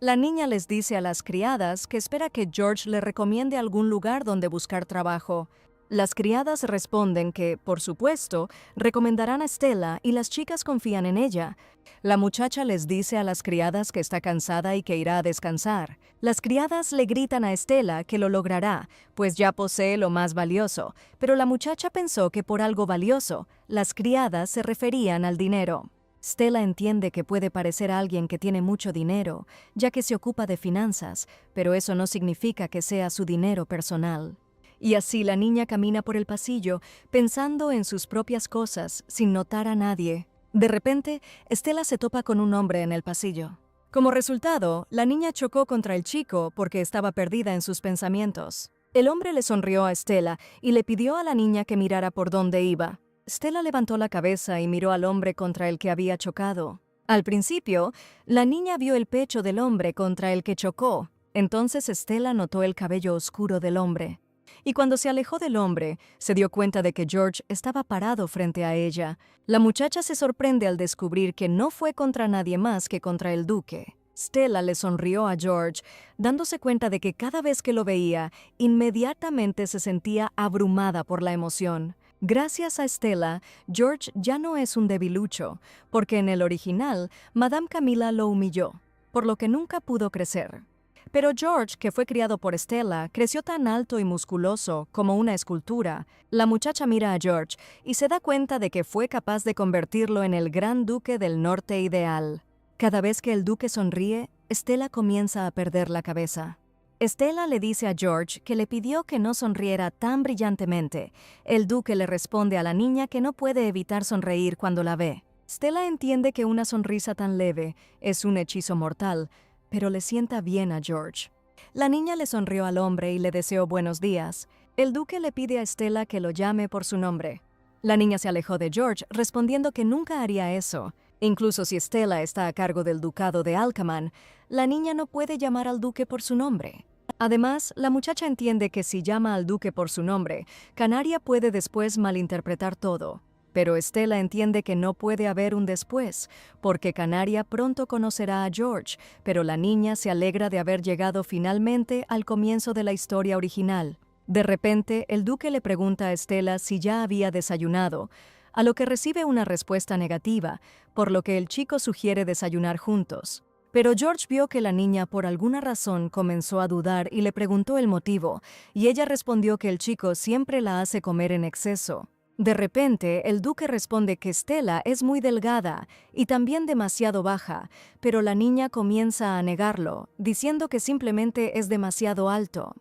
La niña les dice a las criadas que espera que George le recomiende algún lugar donde buscar trabajo. Las criadas responden que, por supuesto, recomendarán a Stella y las chicas confían en ella. La muchacha les dice a las criadas que está cansada y que irá a descansar. Las criadas le gritan a Stella que lo logrará, pues ya posee lo más valioso, pero la muchacha pensó que por algo valioso, las criadas se referían al dinero. Stella entiende que puede parecer alguien que tiene mucho dinero, ya que se ocupa de finanzas, pero eso no significa que sea su dinero personal. Y así la niña camina por el pasillo, pensando en sus propias cosas, sin notar a nadie. De repente, Stella se topa con un hombre en el pasillo. Como resultado, la niña chocó contra el chico porque estaba perdida en sus pensamientos. El hombre le sonrió a Stella y le pidió a la niña que mirara por dónde iba. Stella levantó la cabeza y miró al hombre contra el que había chocado. Al principio, la niña vio el pecho del hombre contra el que chocó. Entonces Stella notó el cabello oscuro del hombre. Y cuando se alejó del hombre, se dio cuenta de que George estaba parado frente a ella. La muchacha se sorprende al descubrir que no fue contra nadie más que contra el duque. Stella le sonrió a George, dándose cuenta de que cada vez que lo veía, inmediatamente se sentía abrumada por la emoción. Gracias a Stella, George ya no es un debilucho, porque en el original, Madame Camila lo humilló, por lo que nunca pudo crecer. Pero George, que fue criado por Stella, creció tan alto y musculoso como una escultura. La muchacha mira a George y se da cuenta de que fue capaz de convertirlo en el gran duque del norte ideal. Cada vez que el duque sonríe, Stella comienza a perder la cabeza. Stella le dice a George que le pidió que no sonriera tan brillantemente. El duque le responde a la niña que no puede evitar sonreír cuando la ve. Stella entiende que una sonrisa tan leve es un hechizo mortal, pero le sienta bien a George. La niña le sonrió al hombre y le deseó buenos días. El duque le pide a Stella que lo llame por su nombre. La niña se alejó de George, respondiendo que nunca haría eso. Incluso si Stella está a cargo del ducado de Alcaman, la niña no puede llamar al duque por su nombre. Además, la muchacha entiende que si llama al duque por su nombre, Canaria puede después malinterpretar todo. Pero Stella entiende que no puede haber un después, porque Canaria pronto conocerá a George, pero la niña se alegra de haber llegado finalmente al comienzo de la historia original. De repente, el duque le pregunta a Stella si ya había desayunado, a lo que recibe una respuesta negativa, por lo que el chico sugiere desayunar juntos. Pero George vio que la niña por alguna razón comenzó a dudar y le preguntó el motivo, y ella respondió que el chico siempre la hace comer en exceso. De repente, el duque responde que Stella es muy delgada y también demasiado baja, pero la niña comienza a negarlo, diciendo que simplemente es demasiado alto.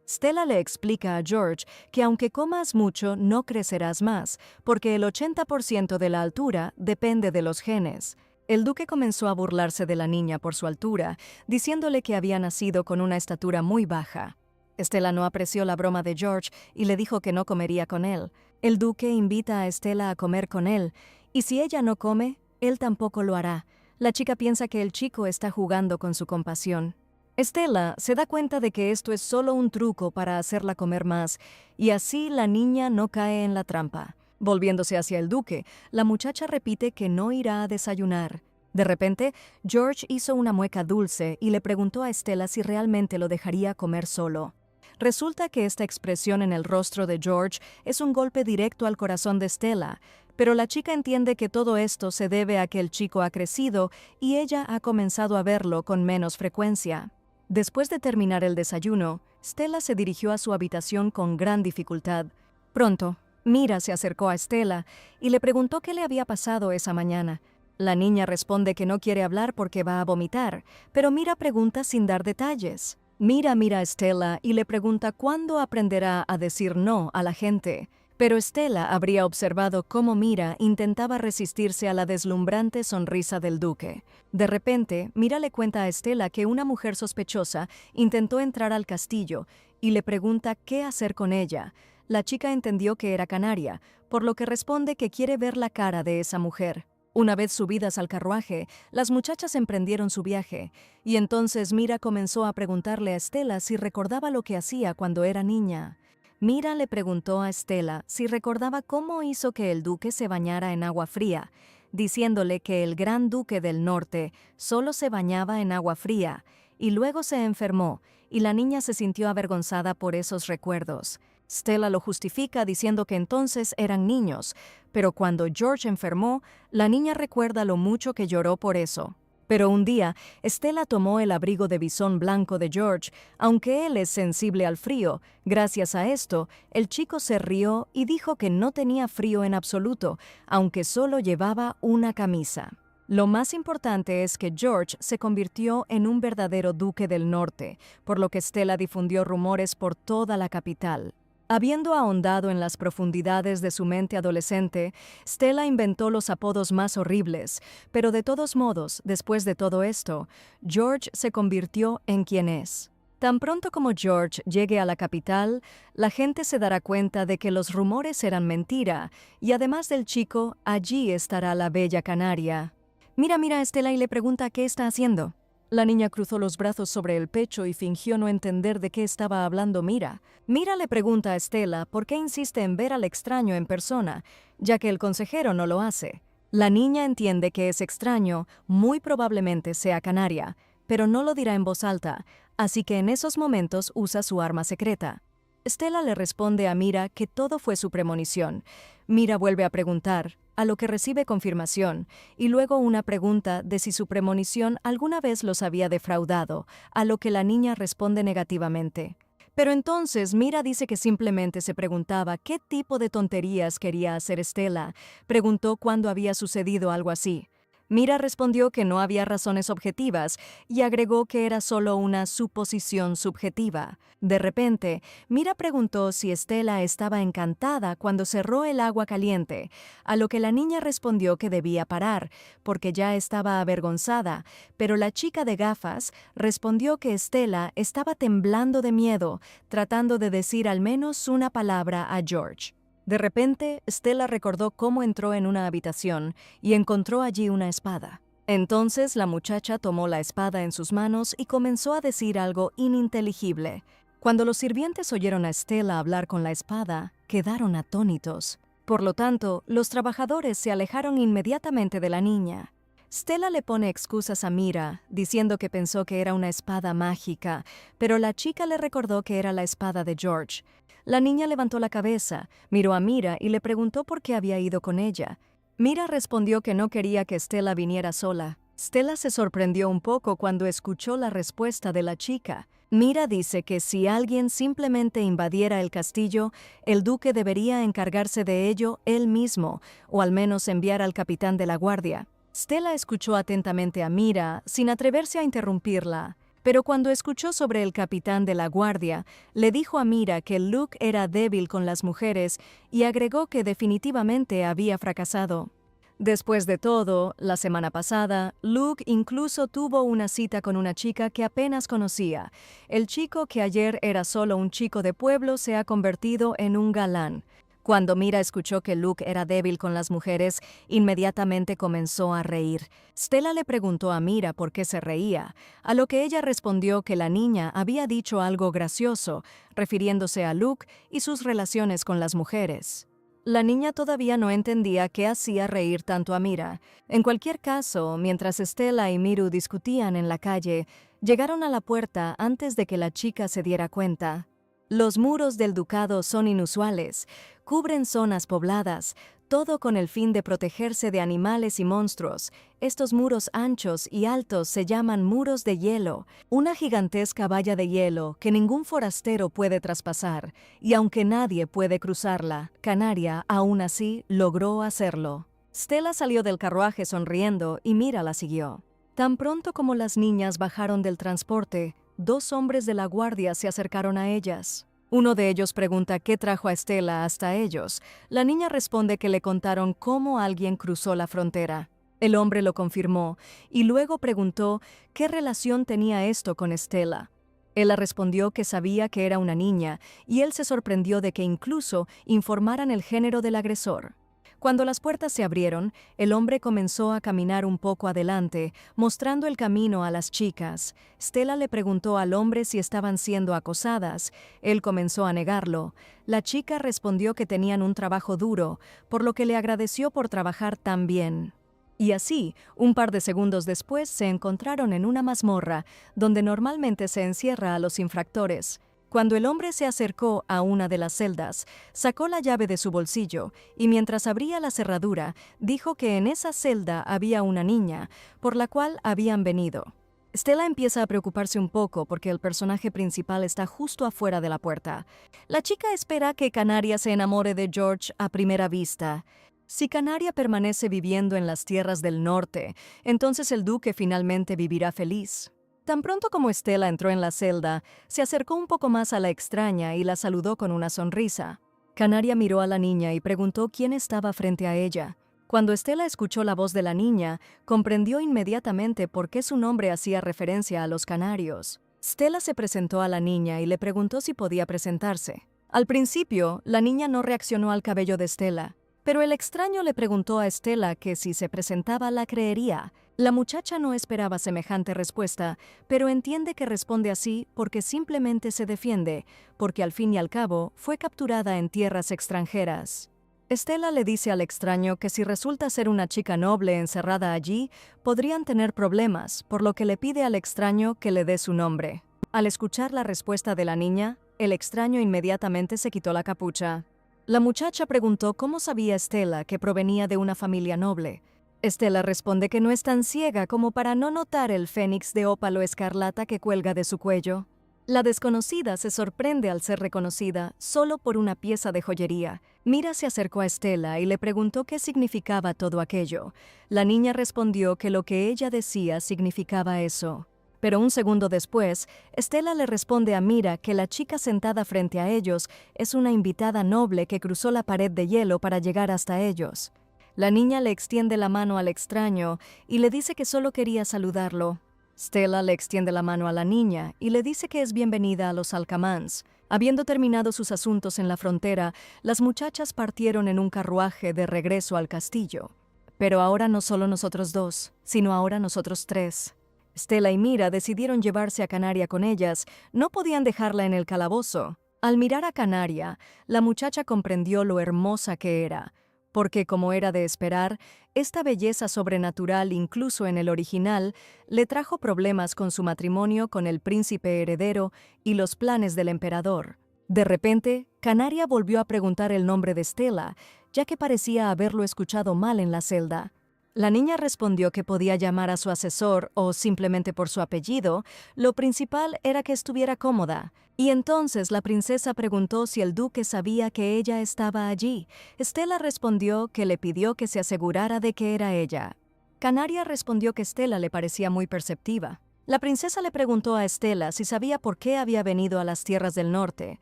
Stella le explica a George que aunque comas mucho no crecerás más, porque el 80% de la altura depende de los genes. El duque comenzó a burlarse de la niña por su altura, diciéndole que había nacido con una estatura muy baja. Stella no apreció la broma de George y le dijo que no comería con él. El duque invita a Stella a comer con él, y si ella no come, él tampoco lo hará. La chica piensa que el chico está jugando con su compasión. Stella se da cuenta de que esto es solo un truco para hacerla comer más, y así la niña no cae en la trampa. Volviéndose hacia el duque, la muchacha repite que no irá a desayunar. De repente, George hizo una mueca dulce y le preguntó a Stella si realmente lo dejaría comer solo. Resulta que esta expresión en el rostro de George es un golpe directo al corazón de Stella, pero la chica entiende que todo esto se debe a que el chico ha crecido y ella ha comenzado a verlo con menos frecuencia. Después de terminar el desayuno, Stella se dirigió a su habitación con gran dificultad. Pronto, Mira se acercó a Stella y le preguntó qué le había pasado esa mañana. La niña responde que no quiere hablar porque va a vomitar, pero Mira pregunta sin dar detalles. Mira a Stella y le pregunta cuándo aprenderá a decir no a la gente. Pero Stella habría observado cómo Mira intentaba resistirse a la deslumbrante sonrisa del duque. De repente, Mira le cuenta a Stella que una mujer sospechosa intentó entrar al castillo y le pregunta qué hacer con ella. La chica entendió que era Canaria, por lo que responde que quiere ver la cara de esa mujer. Una vez subidas al carruaje, las muchachas emprendieron su viaje, y entonces Mira comenzó a preguntarle a Stella si recordaba lo que hacía cuando era niña. Mira le preguntó a Stella si recordaba cómo hizo que el duque se bañara en agua fría, diciéndole que el gran duque del norte solo se bañaba en agua fría, y luego se enfermó, y la niña se sintió avergonzada por esos recuerdos. Stella lo justifica diciendo que entonces eran niños, pero cuando George enfermó, la niña recuerda lo mucho que lloró por eso. Pero un día, Stella tomó el abrigo de bisón blanco de George, aunque él es sensible al frío. Gracias a esto, el chico se rió y dijo que no tenía frío en absoluto, aunque solo llevaba una camisa. Lo más importante es que George se convirtió en un verdadero duque del norte, por lo que Stella difundió rumores por toda la capital. Habiendo ahondado en las profundidades de su mente adolescente, Stella inventó los apodos más horribles, pero de todos modos, después de todo esto, George se convirtió en quien es. Tan pronto como George llegue a la capital, la gente se dará cuenta de que los rumores eran mentira, y además del chico, allí estará la bella Canaria. Mira a Stella y le pregunta qué está haciendo. La niña cruzó los brazos sobre el pecho y fingió no entender de qué estaba hablando Mira. Mira le pregunta a Stella por qué insiste en ver al extraño en persona, ya que el consejero no lo hace. La niña entiende que es extraño, muy probablemente sea Canaria, pero no lo dirá en voz alta, así que en esos momentos usa su arma secreta. Stella le responde a Mira que todo fue su premonición. Mira vuelve a preguntar, a lo que recibe confirmación, y luego una pregunta de si su premonición alguna vez los había defraudado, a lo que la niña responde negativamente. Pero entonces Mira dice que simplemente se preguntaba qué tipo de tonterías quería hacer Stella. Preguntó cuándo había sucedido algo así. Mira respondió que no había razones objetivas y agregó que era solo una suposición subjetiva. De repente, Mira preguntó si Stella estaba encantada cuando cerró el agua caliente, a lo que la niña respondió que debía parar, porque ya estaba avergonzada, pero la chica de gafas respondió que Stella estaba temblando de miedo, tratando de decir al menos una palabra a George. De repente, Stella recordó cómo entró en una habitación y encontró allí una espada. Entonces la muchacha tomó la espada en sus manos y comenzó a decir algo ininteligible. Cuando los sirvientes oyeron a Stella hablar con la espada, quedaron atónitos. Por lo tanto, los trabajadores se alejaron inmediatamente de la niña. Stella le pone excusas a Mira, diciendo que pensó que era una espada mágica, pero la chica le recordó que era la espada de George. La niña levantó la cabeza, miró a Mira y le preguntó por qué había ido con ella. Mira respondió que no quería que Stella viniera sola. Stella se sorprendió un poco cuando escuchó la respuesta de la chica. Mira dice que si alguien simplemente invadiera el castillo, el duque debería encargarse de ello él mismo, o al menos enviar al capitán de la guardia. Stella escuchó atentamente a Mira, sin atreverse a interrumpirla. Pero cuando escuchó sobre el capitán de la guardia, le dijo a Mira que Luke era débil con las mujeres y agregó que definitivamente había fracasado. Después de todo, la semana pasada, Luke incluso tuvo una cita con una chica que apenas conocía. El chico que ayer era solo un chico de pueblo se ha convertido en un galán. Cuando Mira escuchó que Luke era débil con las mujeres, inmediatamente comenzó a reír. Stella le preguntó a Mira por qué se reía, a lo que ella respondió que la niña había dicho algo gracioso, refiriéndose a Luke y sus relaciones con las mujeres. La niña todavía no entendía qué hacía reír tanto a Mira. En cualquier caso, mientras Stella y Miru discutían en la calle, llegaron a la puerta antes de que la chica se diera cuenta. Los muros del ducado son inusuales, cubren zonas pobladas, todo con el fin de protegerse de animales y monstruos. Estos muros anchos y altos se llaman muros de hielo, una gigantesca valla de hielo que ningún forastero puede traspasar, y aunque nadie puede cruzarla, Canaria, aún así, logró hacerlo. Stella salió del carruaje sonriendo y Mira la siguió. Tan pronto como las niñas bajaron del transporte, 2 hombres de la guardia se acercaron a ellas. Uno de ellos pregunta qué trajo a Stella hasta ellos. La niña responde que le contaron cómo alguien cruzó la frontera. El hombre lo confirmó y luego preguntó qué relación tenía esto con Stella. Ella respondió que sabía que era una niña y él se sorprendió de que incluso informaran el género del agresor. Cuando las puertas se abrieron, el hombre comenzó a caminar un poco adelante, mostrando el camino a las chicas. Stella le preguntó al hombre si estaban siendo acosadas. Él comenzó a negarlo. La chica respondió que tenían un trabajo duro, por lo que le agradeció por trabajar tan bien. Y así, un par de segundos después, se encontraron en una mazmorra, donde normalmente se encierra a los infractores. Cuando el hombre se acercó a una de las celdas, sacó la llave de su bolsillo y mientras abría la cerradura, dijo que en esa celda había una niña, por la cual habían venido. Stella empieza a preocuparse un poco porque el personaje principal está justo afuera de la puerta. La chica espera que Canaria se enamore de George a primera vista. Si Canaria permanece viviendo en las tierras del norte, entonces el duque finalmente vivirá feliz. Tan pronto como Stella entró en la celda, se acercó un poco más a la extraña y la saludó con una sonrisa. Canaria miró a la niña y preguntó quién estaba frente a ella. Cuando Stella escuchó la voz de la niña, comprendió inmediatamente por qué su nombre hacía referencia a los canarios. Stella se presentó a la niña y le preguntó si podía presentarse. Al principio, la niña no reaccionó al cabello de Stella, pero el extraño le preguntó a Stella que si se presentaba la creería. La muchacha no esperaba semejante respuesta, pero entiende que responde así porque simplemente se defiende, porque al fin y al cabo fue capturada en tierras extranjeras. Stella le dice al extraño que si resulta ser una chica noble encerrada allí, podrían tener problemas, por lo que le pide al extraño que le dé su nombre. Al escuchar la respuesta de la niña, el extraño inmediatamente se quitó la capucha. La muchacha preguntó cómo sabía Stella que provenía de una familia noble. Stella responde que no es tan ciega como para no notar el fénix de ópalo escarlata que cuelga de su cuello. La desconocida se sorprende al ser reconocida solo por una pieza de joyería. Mira se acercó a Stella y le preguntó qué significaba todo aquello. La niña respondió que lo que ella decía significaba eso. Pero un segundo después, Stella le responde a Mira que la chica sentada frente a ellos es una invitada noble que cruzó la pared de hielo para llegar hasta ellos. La niña le extiende la mano al extraño y le dice que solo quería saludarlo. Stella le extiende la mano a la niña y le dice que es bienvenida a los Alcamans. Habiendo terminado sus asuntos en la frontera, las muchachas partieron en un carruaje de regreso al castillo. Pero ahora no solo nosotros dos, sino ahora nosotros tres. Stella y Mira decidieron llevarse a Canaria con ellas, no podían dejarla en el calabozo. Al mirar a Canaria, la muchacha comprendió lo hermosa que era, porque, como era de esperar, esta belleza sobrenatural, incluso en el original, le trajo problemas con su matrimonio con el príncipe heredero y los planes del emperador. De repente, Canaria volvió a preguntar el nombre de Stella, ya que parecía haberlo escuchado mal en la celda. La niña respondió que podía llamar a su asesor o simplemente por su apellido, lo principal era que estuviera cómoda. Y entonces la princesa preguntó si el duque sabía que ella estaba allí. Stella respondió que le pidió que se asegurara de que era ella. Canaria respondió que Stella le parecía muy perceptiva. La princesa le preguntó a Stella si sabía por qué había venido a las tierras del norte.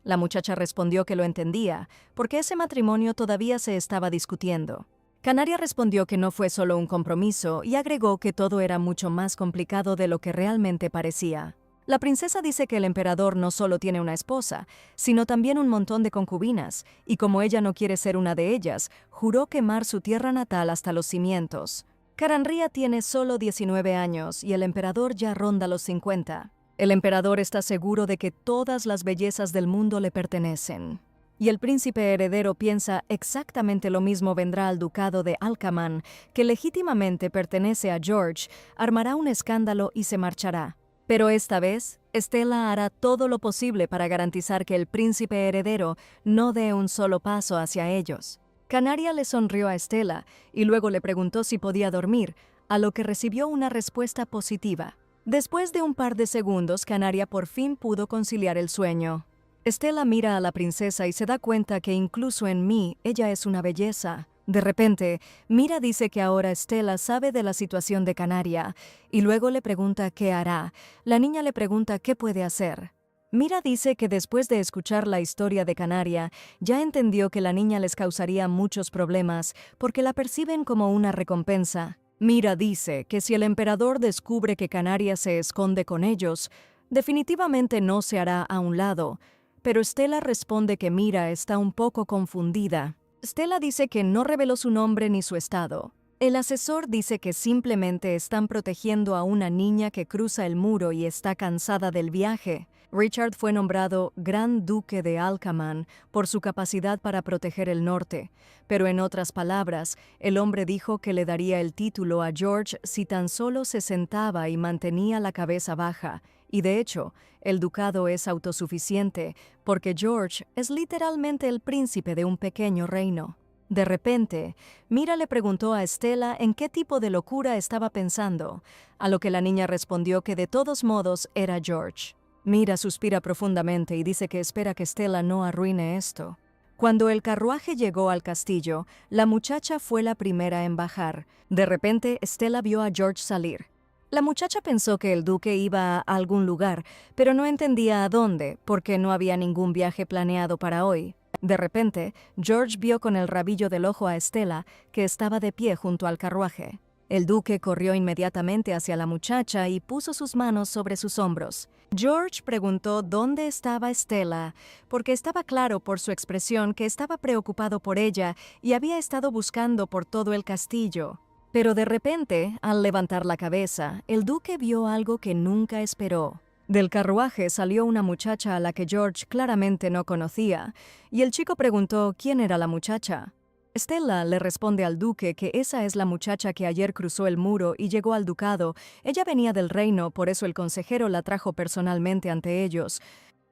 La muchacha respondió que lo entendía, porque ese matrimonio todavía se estaba discutiendo. Canaria respondió que no fue solo un compromiso y agregó que todo era mucho más complicado de lo que realmente parecía. La princesa dice que el emperador no solo tiene una esposa, sino también un montón de concubinas, y como ella no quiere ser una de ellas, juró quemar su tierra natal hasta los cimientos. Caranría tiene solo 19 años y el emperador ya ronda los 50. El emperador está seguro de que todas las bellezas del mundo le pertenecen. Y el príncipe heredero piensa exactamente lo mismo vendrá al ducado de Alcamán, que legítimamente pertenece a George, armará un escándalo y se marchará. Pero esta vez, Stella hará todo lo posible para garantizar que el príncipe heredero no dé un solo paso hacia ellos. Canaria le sonrió a Stella y luego le preguntó si podía dormir, a lo que recibió una respuesta positiva. Después de un par de segundos, Canaria por fin pudo conciliar el sueño. Stella mira a la princesa y se da cuenta que incluso en mí ella es una belleza. De repente, Mira dice que ahora Stella sabe de la situación de Canaria y luego le pregunta qué hará. La niña le pregunta qué puede hacer. Mira dice que después de escuchar la historia de Canaria, ya entendió que la niña les causaría muchos problemas porque la perciben como una recompensa. Mira dice que si el emperador descubre que Canaria se esconde con ellos, definitivamente no se hará a un lado. Pero Stella responde que Mira está un poco confundida. Stella dice que no reveló su nombre ni su estado. El asesor dice que simplemente están protegiendo a una niña que cruza el muro y está cansada del viaje. Richard fue nombrado Gran Duque de Alcamán por su capacidad para proteger el norte, pero en otras palabras, el hombre dijo que le daría el título a George si tan solo se sentaba y mantenía la cabeza baja, y de hecho, el ducado es autosuficiente porque George es literalmente el príncipe de un pequeño reino. De repente, Mira le preguntó a Stella en qué tipo de locura estaba pensando, a lo que la niña respondió que de todos modos era George. Mira suspira profundamente y dice que espera que Stella no arruine esto. Cuando el carruaje llegó al castillo, la muchacha fue la primera en bajar. De repente, Stella vio a George salir. La muchacha pensó que el duque iba a algún lugar, pero no entendía a dónde, porque no había ningún viaje planeado para hoy. De repente, George vio con el rabillo del ojo a Stella, que estaba de pie junto al carruaje. El duque corrió inmediatamente hacia la muchacha y puso sus manos sobre sus hombros. George preguntó dónde estaba Stella, porque estaba claro por su expresión que estaba preocupado por ella y había estado buscando por todo el castillo. Pero de repente, al levantar la cabeza, el duque vio algo que nunca esperó. Del carruaje salió una muchacha a la que George claramente no conocía, y el chico preguntó quién era la muchacha. Stella le responde al duque que esa es la muchacha que ayer cruzó el muro y llegó al ducado. Ella venía del reino, por eso el consejero la trajo personalmente ante ellos.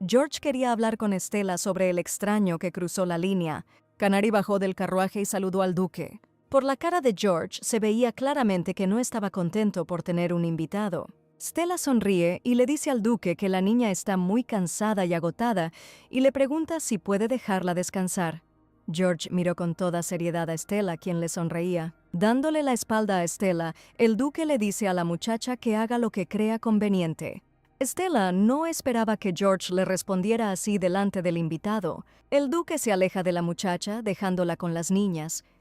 George quería hablar con Estela sobre el extraño que cruzó la línea. Canary bajó del carruaje y saludó al duque. Por la cara de George se veía claramente que no estaba contento por tener un invitado. Stella sonríe y le dice al duque que la niña está muy cansada y agotada y le pregunta si puede dejarla descansar. George miró con toda seriedad a Stella, quien le sonreía. Dándole la espalda a Stella, el duque le dice a la muchacha que haga lo que crea conveniente. Stella no esperaba que George le respondiera así delante del invitado. El duque se aleja de la muchacha, dejándola con las niñas.